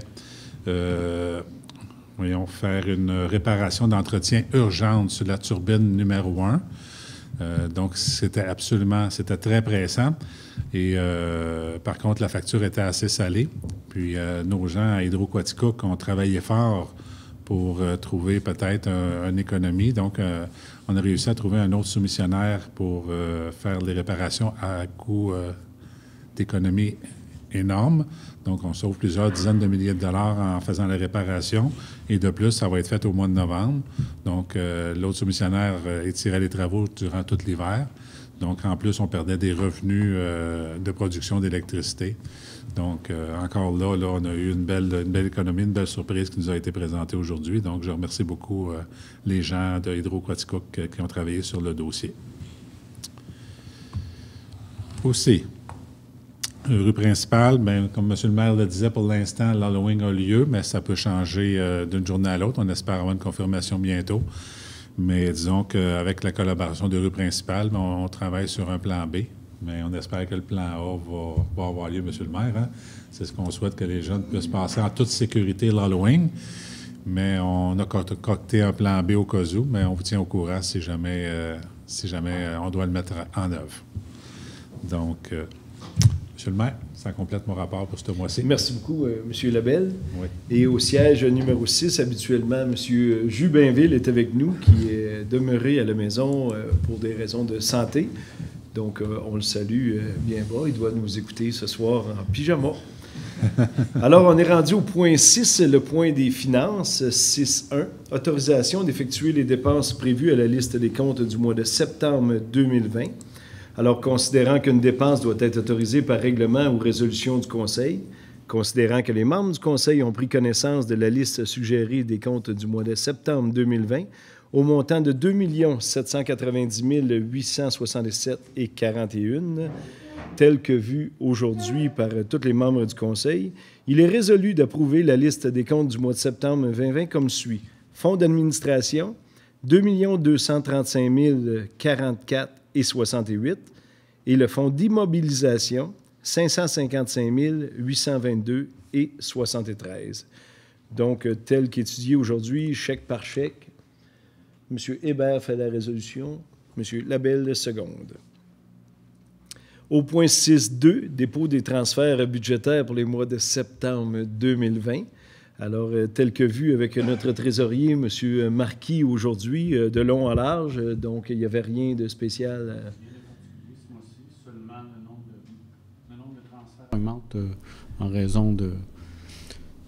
faire une réparation d'entretien urgente sur la turbine numéro 1. Donc, c'était très pressant. Et par contre, la facture était assez salée. Puis, nos gens à Hydro-Quaticook ont travaillé fort pour trouver peut-être une économie. Donc, on a réussi à trouver un autre soumissionnaire pour faire les réparations à coût d'économie énorme. Donc, on sauve plusieurs dizaines de milliers de dollars en faisant la réparation. Et de plus, ça va être fait au mois de novembre. Donc, l'autre soumissionnaire étirait les travaux durant tout l'hiver. Donc, en plus, on perdait des revenus de production d'électricité. Donc, encore là, on a eu une belle économie, une belle surprise qui nous a été présentée aujourd'hui. Donc, je remercie beaucoup les gens de Hydro-Quaticook qui ont travaillé sur le dossier. Aussi, rue principale, bien, comme M. le maire le disait, pour l'instant, l'Halloween a lieu, mais ça peut changer d'une journée à l'autre. On espère avoir une confirmation bientôt. Mais disons qu'avec la collaboration de rue principale, on travaille sur un plan B. Mais on espère que le plan A va avoir lieu, M. le maire. Hein? C'est ce qu'on souhaite, que les jeunes puissent passer en toute sécurité l'Halloween. Mais on a concocté un plan B au cas où, mais on vous tient au courant si jamais on doit le mettre en œuvre. Donc, M. le maire, ça complète mon rapport pour ce mois-ci. Merci beaucoup, M. Labelle. Oui. Et au siège numéro 6, habituellement, M. Jubinville est avec nous, qui est demeuré à la maison pour des raisons de santé. Donc, on le salue bien bas. Il doit nous écouter ce soir en pyjama. Alors, on est rendu au point 6, le point des finances, 6.1. Autorisation d'effectuer les dépenses prévues à la liste des comptes du mois de septembre 2020. Alors, considérant qu'une dépense doit être autorisée par règlement ou résolution du Conseil, considérant que les membres du Conseil ont pris connaissance de la liste suggérée des comptes du mois de septembre 2020, au montant de 2 790 867,41, tel que vu aujourd'hui par tous les membres du Conseil, il est résolu d'approuver la liste des comptes du mois de septembre 2020 comme suit. Fonds d'administration, 2 235 044,68 et le fonds d'immobilisation, 555 822,73. Donc, tel qu'étudié aujourd'hui, chèque par chèque, M. Hébert fait la résolution, M. Labelle seconde. Au point 6.2, dépôt des transferts budgétaires pour les mois de septembre 2020. Alors, tel que vu avec notre trésorier, M. Marquis, aujourd'hui, de long en large, donc il n'y avait rien de spécial. Seulement le nombre de transferts augmente en raison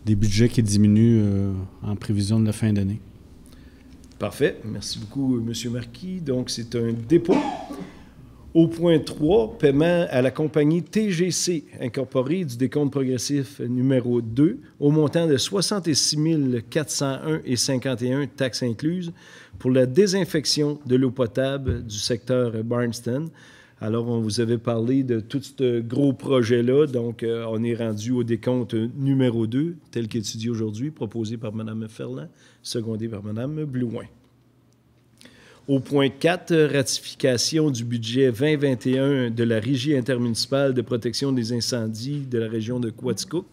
des budgets qui diminuent en prévision de la fin d'année. Parfait. Merci beaucoup, M. Marquis. Donc, c'est un dépôt. Au point 3, paiement à la compagnie TGC incorporée du décompte progressif numéro 2 au montant de 66 401,51 taxes incluses pour la désinfection de l'eau potable du secteur Barnston. Alors, on vous avait parlé de tout ce gros projet-là. Donc, on est rendu au décompte numéro 2, tel qu'étudié aujourd'hui, proposé par Mme Ferland, secondé par Mme Blouin. Au point 4, ratification du budget 2021 de la Régie intermunicipale de protection des incendies de la région de Quaticook.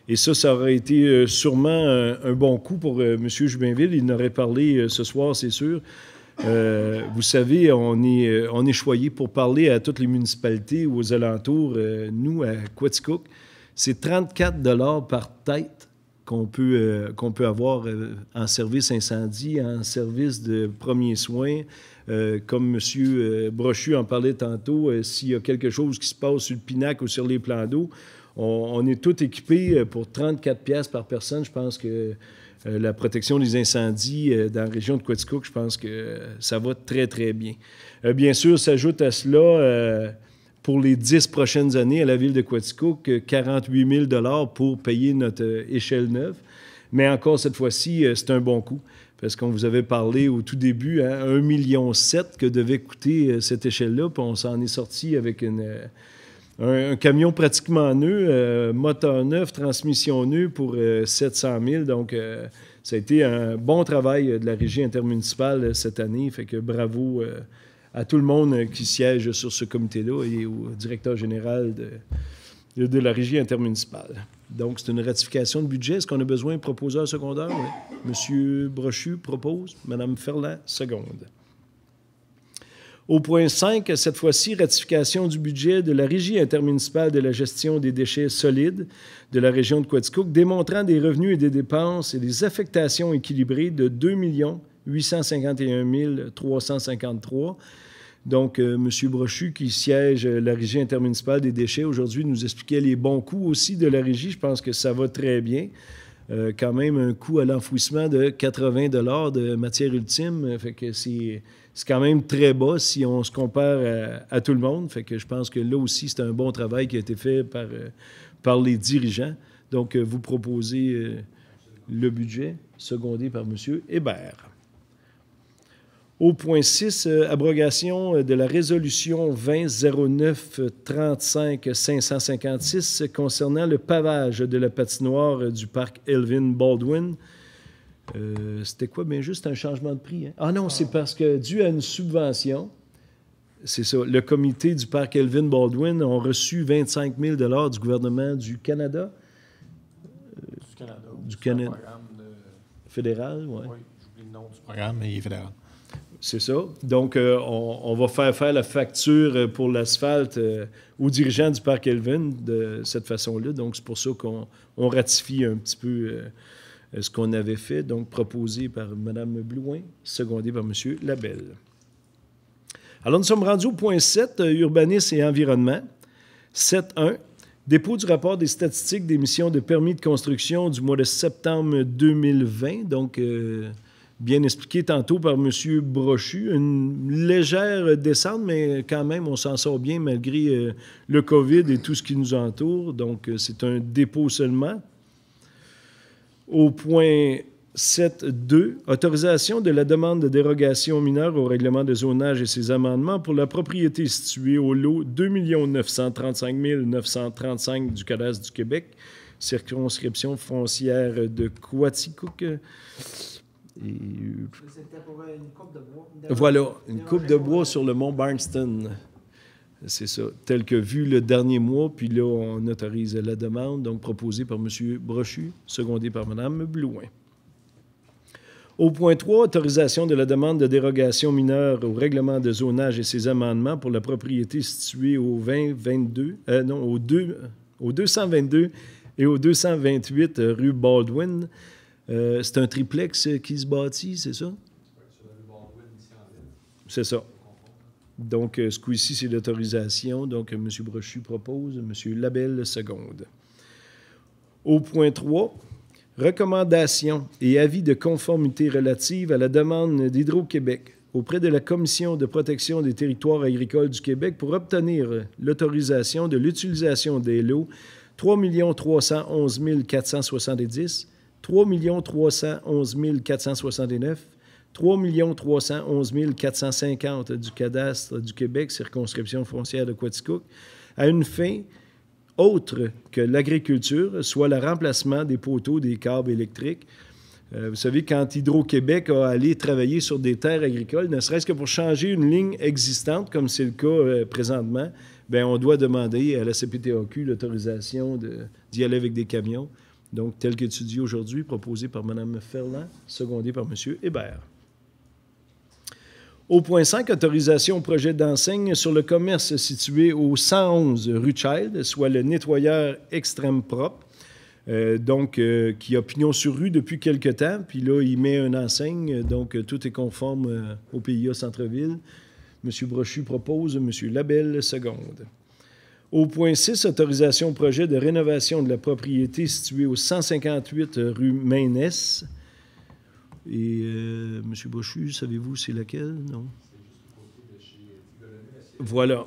Et ça aurait été sûrement un bon coup pour M. Jubinville. Il en aurait parlé ce soir, c'est sûr. Vous savez, on est choyé pour parler à toutes les municipalités ou aux alentours. Nous, à Quaticook, c'est 34 $ par tête qu'on peut avoir en service incendie, en service de premiers soins. Comme M. Brochu en parlait tantôt, s'il y a quelque chose qui se passe sur le Pinac ou sur les plans d'eau, on est tout équipé pour 34 piastres par personne. Je pense que la protection des incendies dans la région de Quaticook, je pense que ça va très, très bien. Bien sûr, s'ajoute à cela, pour les 10 prochaines années, à la ville de Quaticook, 48 000 $ pour payer notre échelle neuve. Mais encore cette fois-ci, c'est un bon coup, parce qu'on vous avait parlé au tout début, 1,7 million que devait coûter cette échelle-là, puis on s'en est sorti avec un camion pratiquement neuf, moteur neuf, transmission neuve pour 700 000. Donc, ça a été un bon travail de la Régie intermunicipale cette année. Fait que bravo à tout le monde qui siège sur ce comité-là et au directeur général de la Régie intermunicipale. Donc, c'est une ratification de budget. Est-ce qu'on a besoin de proposeur secondaire? Oui. M. Brochu propose. Mme Ferland, seconde. Au point 5, cette fois-ci, ratification du budget de la Régie intermunicipale de la gestion des déchets solides de la région de Quaticook, démontrant des revenus et des dépenses et des affectations équilibrées de 2 851 353. Donc, M. Brochu, qui siège la Régie intermunicipale des déchets, aujourd'hui, nous expliquait les bons coûts aussi de la Régie. Je pense que ça va très bien. Quand même, un coût à l'enfouissement de 80 $ de matière ultime. Fait que c'est quand même très bas si on se compare à tout le monde. Fait que je pense que là aussi, c'est un bon travail qui a été fait par les dirigeants. Donc, vous proposez le budget, secondé par M. Hébert. Au point 6, abrogation de la résolution 20-09-35-556 concernant le pavage de la patinoire du parc Elvin Baldwin. C'était quoi? Bien juste un changement de prix. Hein? Ah non, c'est parce que dû à une subvention, c'est ça, le comité du parc Elvin Baldwin a reçu 25 000 $ du gouvernement du Canada. Du Canada. Fédéral, oui. Oui, j'oublie le nom du programme, mais il est fédéral. C'est ça. Donc, on va faire la facture pour l'asphalte aux dirigeants du parc Elvin de cette façon-là. Donc, c'est pour ça qu'on ratifie un petit peu ce qu'on avait fait. Donc, proposé par Mme Blouin, secondé par M. Labelle. Alors, nous sommes rendus au point 7, urbanisme et environnement. 7.1. Dépôt du rapport des statistiques d'émissions de permis de construction du mois de septembre 2020. Donc, bien expliqué tantôt par M. Brochu. Une légère descente, mais quand même, on s'en sort bien malgré le COVID et tout ce qui nous entoure. Donc, c'est un dépôt seulement. Au point 7.2, autorisation de la demande de dérogation mineure au règlement de zonage et ses amendements pour la propriété située au lot 2 935 935 du cadastre du Québec, circonscription foncière de Quaticook. C'était pour une coupe de bois. Voilà, une coupe de bois sur le mont Barnston. C'est ça, tel que vu le dernier mois, puis là, on autorise la demande, donc proposée par M. Brochu, secondé par Mme Blouin. Au point 3, autorisation de la demande de dérogation mineure au règlement de zonage et ses amendements pour la propriété située au 222 et au 228 rue Baldwin. C'est un triplex qui se bâtit, c'est ça? C'est ça. Donc, ce coup-ci, c'est l'autorisation. Donc, M. Brochu propose, M. Labelle seconde. Au point 3, recommandations et avis de conformité relative à la demande d'Hydro-Québec auprès de la Commission de protection des territoires agricoles du Québec pour obtenir l'autorisation de l'utilisation des lots 3 311 470, 3 311 469, 3 311 450 du cadastre du Québec, circonscription foncière de Quaticook, à une fin autre que l'agriculture, soit le remplacement des poteaux des câbles électriques. Vous savez, quand Hydro-Québec a allé travailler sur des terres agricoles, ne serait-ce que pour changer une ligne existante, comme c'est le cas présentement, bien, on doit demander à la CPTAQ l'autorisation d'y aller avec des camions. Donc, tel qu'étudié aujourd'hui, proposé par Mme Ferland, secondé par M. Hébert. Au point 5, autorisation au projet d'enseigne sur le commerce situé au 111 rue Child, soit le nettoyeur extrême propre, qui a pignon sur rue depuis quelque temps. Puis là, il met une enseigne, donc tout est conforme au PIA Centre-Ville. M. Brochu propose, M. Labelle seconde. Au point 6, autorisation au projet de rénovation de la propriété située au 158 rue Maynès. Et M. Brochu, savez-vous c'est laquelle? Non? Voilà.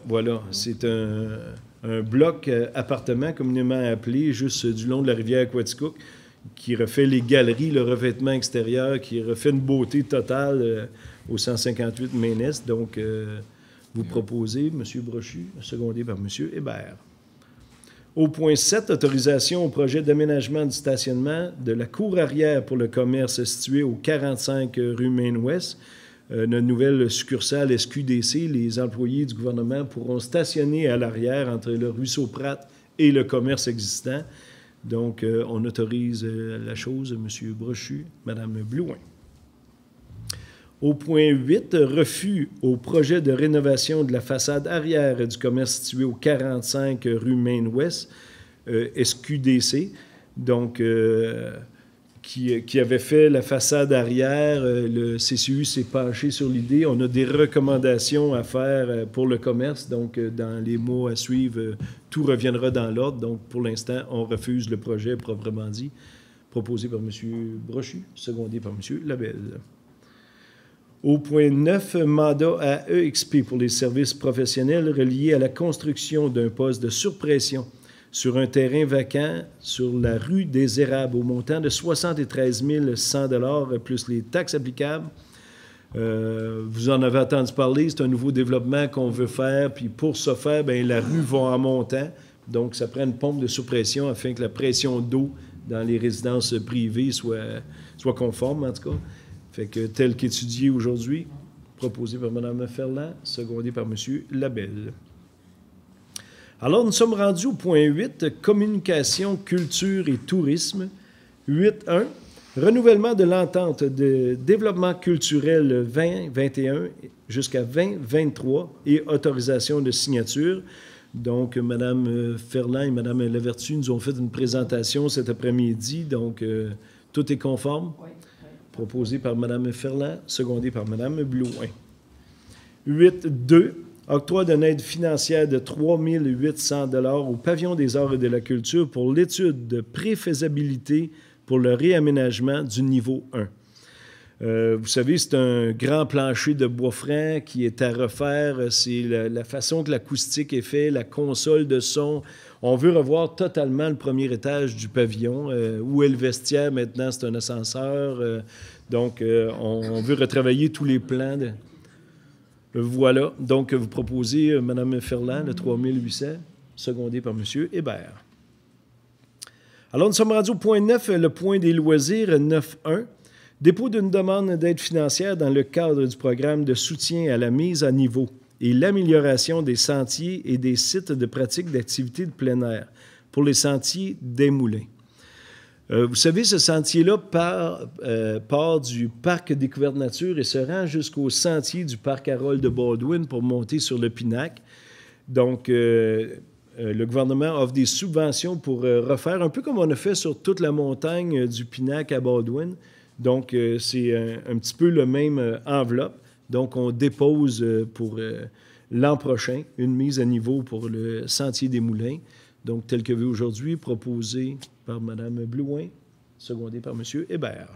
C'est un bloc appartement communément appelé juste du long de la rivière Quaticook qui refait les galeries, le revêtement extérieur, qui refait une beauté totale au 158 Maynès. Donc, vous proposez, M. Brochu, secondé par M. Hébert. Au point 7, autorisation au projet d'aménagement du stationnement de la cour arrière pour le commerce situé au 45 rue Maine-Ouest. Notre nouvelle succursale SQDC, les employés du gouvernement pourront stationner à l'arrière entre le ruisseau Pratt et le commerce existant. Donc, on autorise la chose, M. Brochu, Mme Blouin. Au point 8, refus au projet de rénovation de la façade arrière du commerce situé au 45 rue Maine-Ouest, SQDC, donc qui avait fait la façade arrière. Le CCU s'est penché sur l'idée. On a des recommandations à faire pour le commerce, donc dans les mois à suivre, tout reviendra dans l'ordre. Donc, pour l'instant, on refuse le projet proprement dit, proposé par M. Brochu, secondé par M. Labelle. Au point 9, mandat à EXP pour les services professionnels reliés à la construction d'un poste de surpression sur un terrain vacant sur la rue des Érables au montant de 73 100 $ plus les taxes applicables. Vous en avez entendu parler, c'est un nouveau développement qu'on veut faire, puis pour ce faire, bien, la rue va en montant, donc ça prend une pompe de surpression afin que la pression d'eau dans les résidences privées soit conforme, en tout cas. Fait que tel qu'étudié aujourd'hui, proposé par Mme Ferland, secondé par M. Labelle. Alors, nous sommes rendus au point 8, communication, culture et tourisme. 8.1, renouvellement de l'entente de développement culturel 2021 jusqu'à 2023 et autorisation de signature. Donc, Mme Ferland et Mme Lavertu nous ont fait une présentation cet après-midi. Donc, tout est conforme. Oui. Proposé par Mme Ferland, secondé par Mme Blouin. 8.2, octroi d'une aide financière de 3 800 $ au Pavillon des arts et de la culture pour l'étude de préfaisabilité pour le réaménagement du niveau 1. Vous savez, c'est un grand plancher de bois franc qui est à refaire. C'est la façon que l'acoustique est faite, la console de son. On veut revoir totalement le premier étage du pavillon. Où est le vestiaire maintenant? C'est un ascenseur. Donc, on veut retravailler tous les plans. Voilà. Donc, vous proposez, Mme Ferland, le 3800, secondé par M. Hébert. Alors, nous sommes rendus au point 9, le point des loisirs, 9.1. Dépôt d'une demande d'aide financière dans le cadre du programme de soutien à la mise à niveau et l'amélioration des sentiers et des sites de pratique d'activités de plein air pour les sentiers des Moulins. Vous savez, ce sentier-là part du parc Découverte Nature et se rend jusqu'au sentier du parc Harold de Baldwin pour monter sur le Pinac. Donc, le gouvernement offre des subventions pour refaire, un peu comme on a fait sur toute la montagne du Pinac à Baldwin. Donc, c'est un petit peu le même enveloppe. Donc, on dépose pour l'an prochain une mise à niveau pour le Sentier des Moulins. Donc, tel que vu aujourd'hui, proposé par Mme Blouin, secondé par M. Hébert.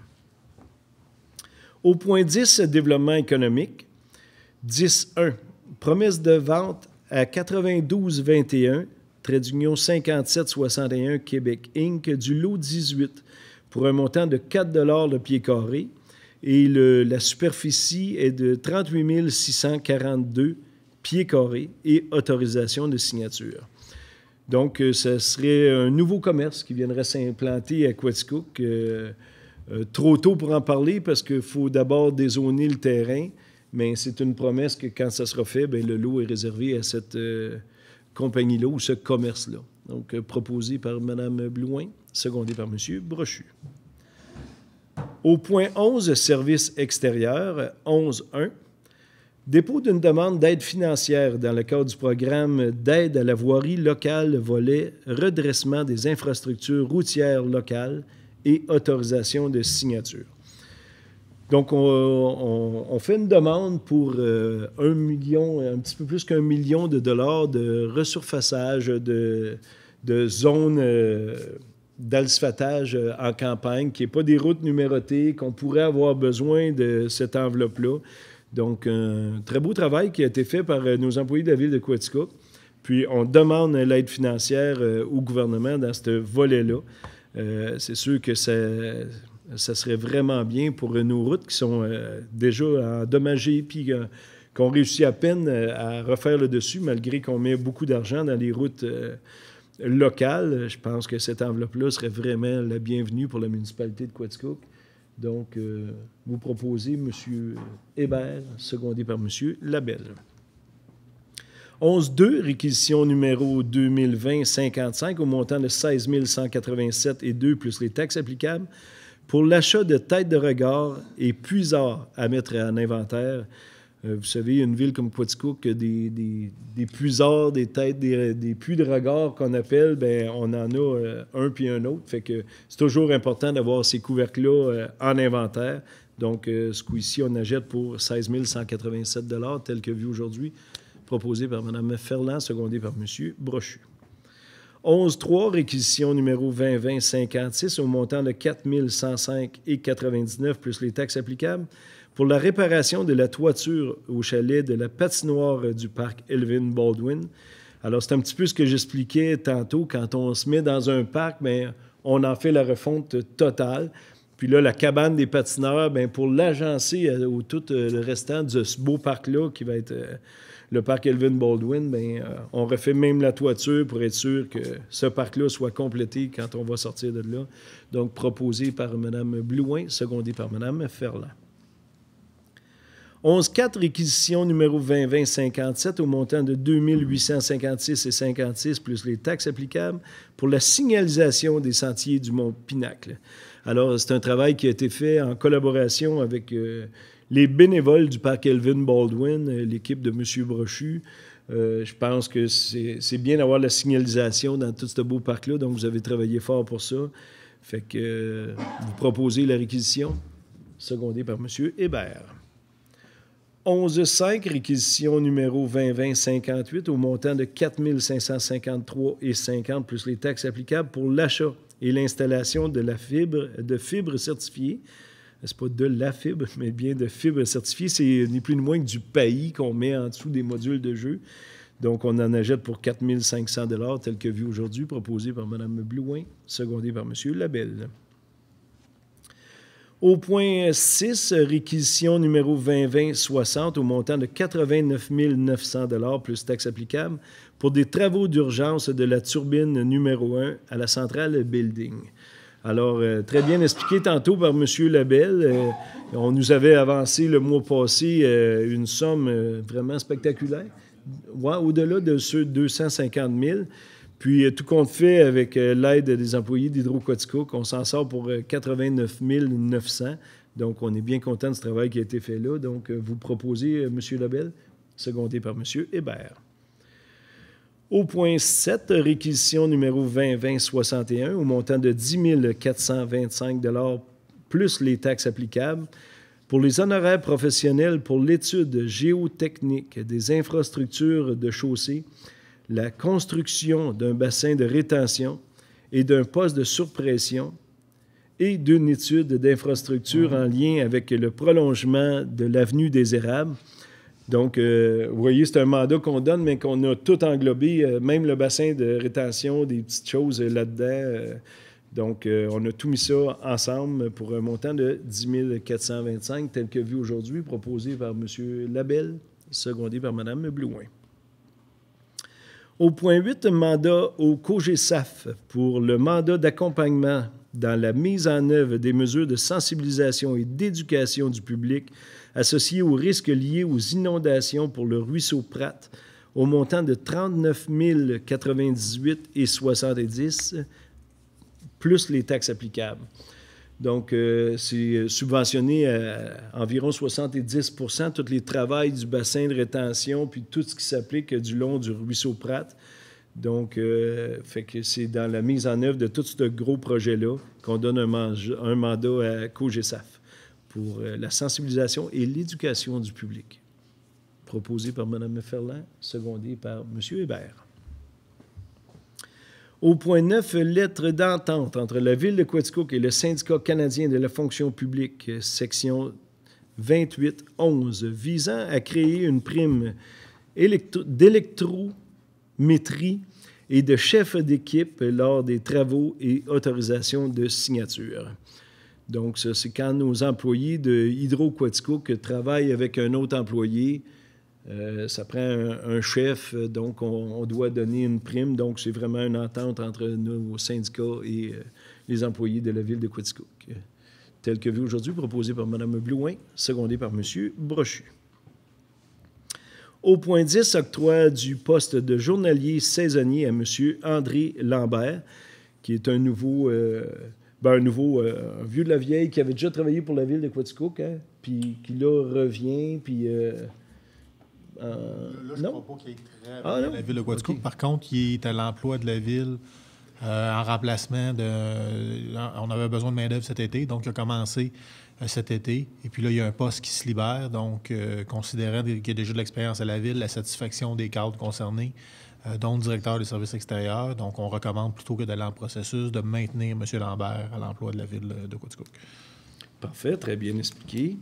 Au point 10, développement économique. 10.1, promesse de vente à 9221, trait d'union 5761 Québec Inc., du lot 18, pour un montant de 4 $ le pied carré et la superficie est de 38 642 pieds carrés et autorisation de signature. Donc, ce serait un nouveau commerce qui viendrait s'implanter à Quaticook. Trop tôt pour en parler parce qu'il faut d'abord dézoner le terrain, mais c'est une promesse que quand ça sera fait, bien, le lot est réservé à cette compagnie-là ou ce commerce-là. Donc, proposé par Mme Blouin, secondé par M. Brochu. Au point 11, services extérieurs, 11.1. Dépôt d'une demande d'aide financière dans le cadre du programme d'aide à la voirie locale, volet redressement des infrastructures routières locales et autorisation de signature. Donc, on fait une demande pour 1 million, un petit peu plus qu'1 million de dollars de resurfaçage de zones d'asphaltage en campagne, qui n'est pas des routes numérotées, qu'on pourrait avoir besoin de cette enveloppe-là. Donc, un très beau travail qui a été fait par nos employés de la ville de Quaticook. Puis, on demande l'aide financière au gouvernement dans ce volet-là. C'est sûr que ça serait vraiment bien pour nos routes qui sont déjà endommagées puis qu'on réussit à peine à refaire le dessus, malgré qu'on met beaucoup d'argent dans les routes locales. Je pense que cette enveloppe-là serait vraiment la bienvenue pour la municipalité de Quaticook. Donc, vous proposez M. Hébert, secondé par M. Labelle. 11.2, réquisition numéro 2020-55 au montant de 16 187,2 plus les taxes applicables pour l'achat de têtes de regard et puisards à mettre en inventaire. Vous savez, une ville comme Quaticook, des puisards, des têtes, des puits de regard qu'on appelle, bien, on en a un puis un autre. Fait que c'est toujours important d'avoir ces couvercles-là en inventaire. Donc, ce coup-ci, on achète pour 16 187 $ tel que vu aujourd'hui, proposé par Mme Ferland, secondé par M. Brochu. 11.3, réquisition numéro 2020-56 au montant de 4 105,99 plus les taxes applicables pour la réparation de la toiture au chalet de la patinoire du parc Elvin Baldwin. Alors, c'est un petit peu ce que j'expliquais tantôt. Quand on se met dans un parc, bien, on en fait la refonte totale. Puis là, la cabane des patineurs, bien, pour l'agencer au tout le restant de ce beau parc-là qui va être le parc Elvin Baldwin, bien, on refait même la toiture pour être sûr que ce parc-là soit complété quand on va sortir de là. Donc, proposé par Mme Blouin, secondé par Mme Ferland. 11.4, réquisition numéro 2020-57 au montant de 2 856,56 plus les taxes applicables pour la signalisation des sentiers du Mont Pinacle. Alors, c'est un travail qui a été fait en collaboration avec les bénévoles du parc Elvin Baldwin, l'équipe de M. Brochu. Je pense que c'est bien d'avoir la signalisation dans tout ce beau parc-là, donc vous avez travaillé fort pour ça. Fait que vous proposez la réquisition, secondée par M. Hébert. 11.5, réquisition numéro 2020-58 au montant de 4 553,50 plus les taxes applicables pour l'achat et l'installation de fibre certifiée. C'est pas de la fibre, mais bien de fibre certifiée. C'est ni plus ni moins que du paillis qu'on met en dessous des modules de jeu. Donc, on en achète pour 4 500 $ tel que vu aujourd'hui, proposé par Mme Blouin, secondé par M. Labelle. Au point 6, réquisition numéro 2020-60 au montant de 89 900 $ plus taxes applicables pour des travaux d'urgence de la turbine numéro 1 à la centrale Building. Alors, très bien expliqué tantôt par M. Labelle. On nous avait avancé le mois passé une somme vraiment spectaculaire, ouais, au-delà de ceux de 250 000. Puis, tout compte fait, avec l'aide des employés d'Hydro-Quaticook, on s'en sort pour 89 900. Donc, on est bien content de ce travail qui a été fait là. Donc, vous proposez, M. Labelle, secondé par M. Hébert. Au point 7, réquisition numéro 2020-61 au montant de 10 425 $ plus les taxes applicables pour les honoraires professionnels pour l'étude géotechnique des infrastructures de chaussée, la construction d'un bassin de rétention et d'un poste de surpression et d'une étude d'infrastructure en lien avec le prolongement de l'avenue des Érables. Donc, vous voyez, c'est un mandat qu'on donne, mais qu'on a tout englobé, même le bassin de rétention, des petites choses là-dedans. Donc, on a tout mis ça ensemble pour un montant de 10 425, tel que vu aujourd'hui, proposé par M. Labelle, secondé par Mme Blouin. Au point 8, mandat au COGESAF pour le mandat d'accompagnement dans la mise en œuvre des mesures de sensibilisation et d'éducation du public associées aux risques liés aux inondations pour le ruisseau Pratt, au montant de 39 098,70 plus les taxes applicables. Donc, c'est subventionné à environ 70 % tous les travaux du bassin de rétention, puis tout ce qui s'applique du long du ruisseau Pratt. Donc, fait que c'est dans la mise en œuvre de tout ce gros projet-là qu'on donne un mandat à COGESAF pour la sensibilisation et l'éducation du public. Proposé par Mme Ferland, secondé par M. Hébert. Au point 9, lettre d'entente entre la Ville de Quaticook et le Syndicat canadien de la fonction publique, section 2811, visant à créer une prime d'électrométrie et de chef d'équipe lors des travaux et autorisations de signature. Donc, ça, c'est quand nos employés de Hydro-Quaticook travaillent avec un autre employé. Ça prend un chef, donc on doit donner une prime. Donc, c'est vraiment une entente entre nos syndicats et les employés de la Ville de Quaticook. Tel que vu aujourd'hui, proposé par Mme Blouin, secondé par M. Brochu. Au point 10, octroi du poste de journalier saisonnier à M. André Lambert, qui est un nouveau, un vieux de la vieille qui avait déjà travaillé pour la Ville de Quaticook, hein, puis qui là revient, puis... là, je ne crois pas qu'il ait travaillé à la Ville de Quaticook. Okay. Par contre, il est à l'emploi de la Ville en remplacement de... On avait besoin de main-d'œuvre cet été, donc il a commencé cet été. Et puis là, il y a un poste qui se libère. Donc, considérant qu'il y a déjà de l'expérience à la Ville, la satisfaction des cadres concernés, dont le directeur des services extérieurs. Donc, on recommande, plutôt que d'aller en processus, de maintenir M. Lambert à l'emploi de la Ville de Quaticook. Parfait, très bien expliqué.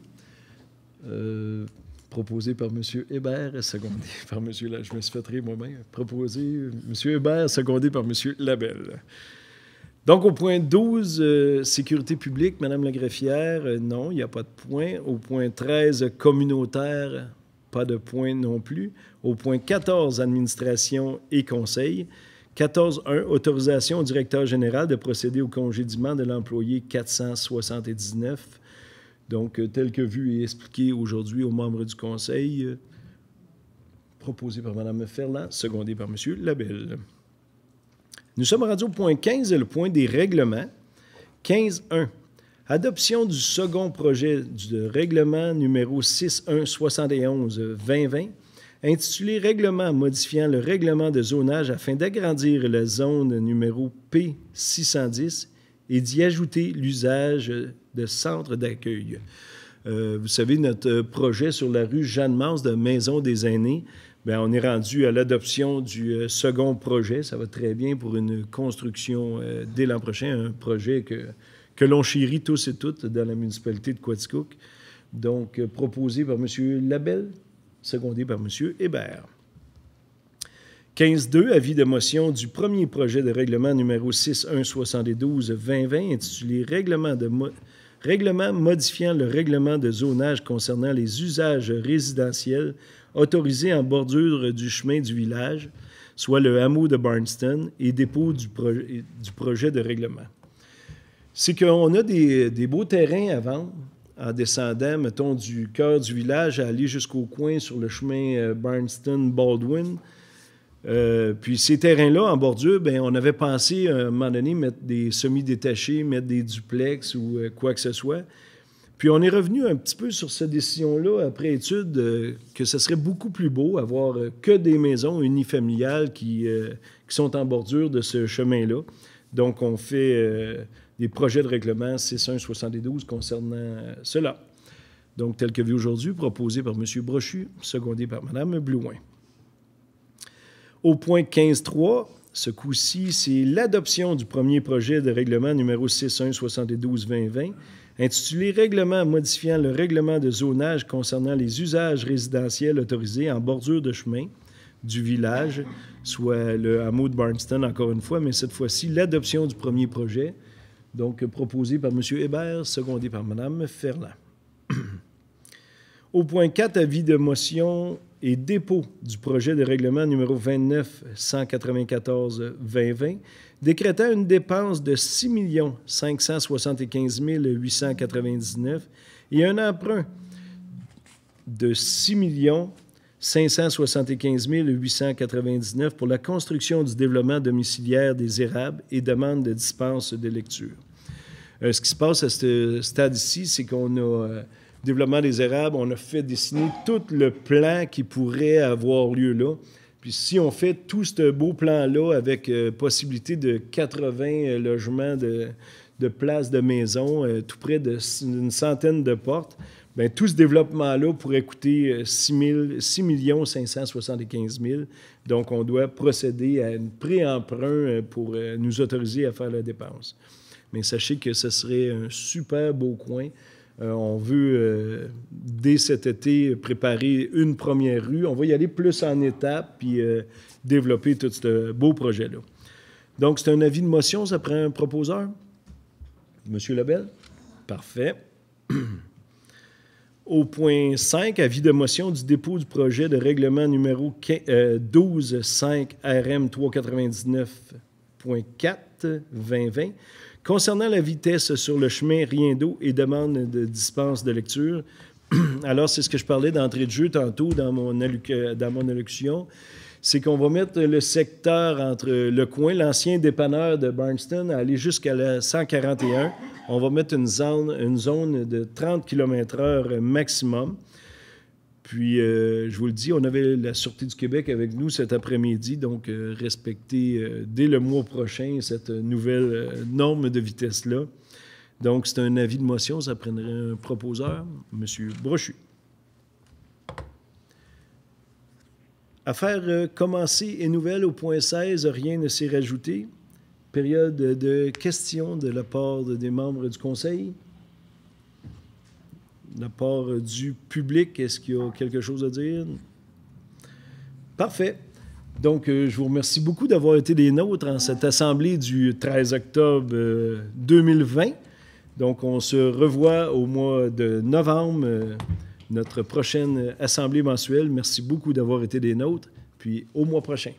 Proposé par M. Hébert, secondé par M. Je me suis fait rire moi-même. Proposé M. Hébert, secondé par M. Labelle. Donc, au point 12, sécurité publique, Mme la greffière, non, il n'y a pas de point. Au point 13, communautaire, pas de point non plus. Au point 14, administration et conseil. 14.1, autorisation au directeur général de procéder au congédiement de l'employé 479. Donc, tel que vu et expliqué aujourd'hui aux membres du conseil, proposé par Mme Ferland, secondé par M. Labelle. Nous sommes rendus au point 15, le point des règlements. 15.1. Adoption du second projet du règlement numéro 6171-2020, intitulé « Règlement modifiant le règlement de zonage afin d'agrandir la zone numéro P610 et d'y ajouter l'usage de centre d'accueil. » Vous savez, notre projet sur la rue Jeanne-Mance de Maison des aînés, bien, on est rendu à l'adoption du second projet. Ça va très bien pour une construction dès l'an prochain, un projet que l'on chérit tous et toutes dans la municipalité de Quaticook. Donc, proposé par M. Labelle, secondé par M. Hébert. 15.2, avis de motion du premier projet de règlement numéro 6172-2020, intitulé Règlement modifiant le règlement de zonage concernant les usages résidentiels autorisés en bordure du chemin du village, soit le hameau de Barnston, et dépôt du projet de règlement. C'est qu'on a des beaux terrains à vendre en descendant, mettons, du cœur du village à aller jusqu'au coin sur le chemin Barnston-Baldwin. Puis ces terrains-là, en bordure, bien, on avait pensé à un moment donné mettre des semi-détachés, mettre des duplex ou quoi que ce soit. Puis on est revenu un petit peu sur cette décision-là après étude que ce serait beaucoup plus beau avoir que des maisons unifamiliales qui sont en bordure de ce chemin-là. Donc on fait des projets de règlement 6172 concernant cela. Donc tel que vu aujourd'hui, proposé par M. Brochu, secondé par Mme Blouin. Au point 15.3, ce coup-ci, c'est l'adoption du premier projet de règlement numéro 6172-2020, intitulé « Règlement modifiant le règlement de zonage concernant les usages résidentiels autorisés en bordure de chemin du village », soit le hameau de Barnston, encore une fois, mais cette fois-ci, l'adoption du premier projet. Donc, proposé par M. Hébert, secondé par Mme Ferland. Au point 4, avis de motion et dépôt du projet de règlement numéro 29-194-2020, décrétant une dépense de 6 575 899 et un emprunt de 6 575 899 pour la construction du développement domiciliaire des érables et demande de dispense de lecture. Ce qui se passe à ce stade ici, c'est qu'on a développement des érables, on a fait dessiner tout le plan qui pourrait avoir lieu là. Puis si on fait tout ce beau plan-là avec possibilité de 80 logements de places de maison, tout près d'une centaine de portes, bien, tout ce développement-là pourrait coûter 6 575 000. Donc, on doit procéder à un pré-emprunt pour nous autoriser à faire la dépense. Mais sachez que ce serait un super beau coin. On veut, dès cet été, préparer une première rue. On va y aller plus en étapes, puis développer tout ce beau projet-là. Donc, c'est un avis de motion, ça prend un proposeur? Monsieur Lebel? Parfait. Au point 5, avis de motion du dépôt du projet de règlement numéro 12.5 RM 399.4-2020 concernant la vitesse sur le chemin Riendeau et demande de dispense de lecture. Alors, c'est ce que je parlais d'entrée de jeu tantôt dans mon allocution, c'est qu'on va mettre le secteur entre le coin, l'ancien dépanneur de Barnston, à aller jusqu'à la 141. On va mettre une zone de 30 km/h maximum. Puis, je vous le dis, on avait la Sûreté du Québec avec nous cet après-midi, donc respecter dès le mois prochain cette nouvelle norme de vitesse-là. Donc, c'est un avis de motion, ça prendrait un proposeur, M. Brochu. Affaire commencée et nouvelle au point 16, rien ne s'est rajouté. Période de questions de la part des membres du Conseil. De la part du public, est-ce qu'il y a quelque chose à dire? Parfait. Donc, je vous remercie beaucoup d'avoir été des nôtres en cette assemblée du 13 octobre 2020. Donc, on se revoit au mois de novembre, notre prochaine assemblée mensuelle. Merci beaucoup d'avoir été des nôtres. Puis, au mois prochain.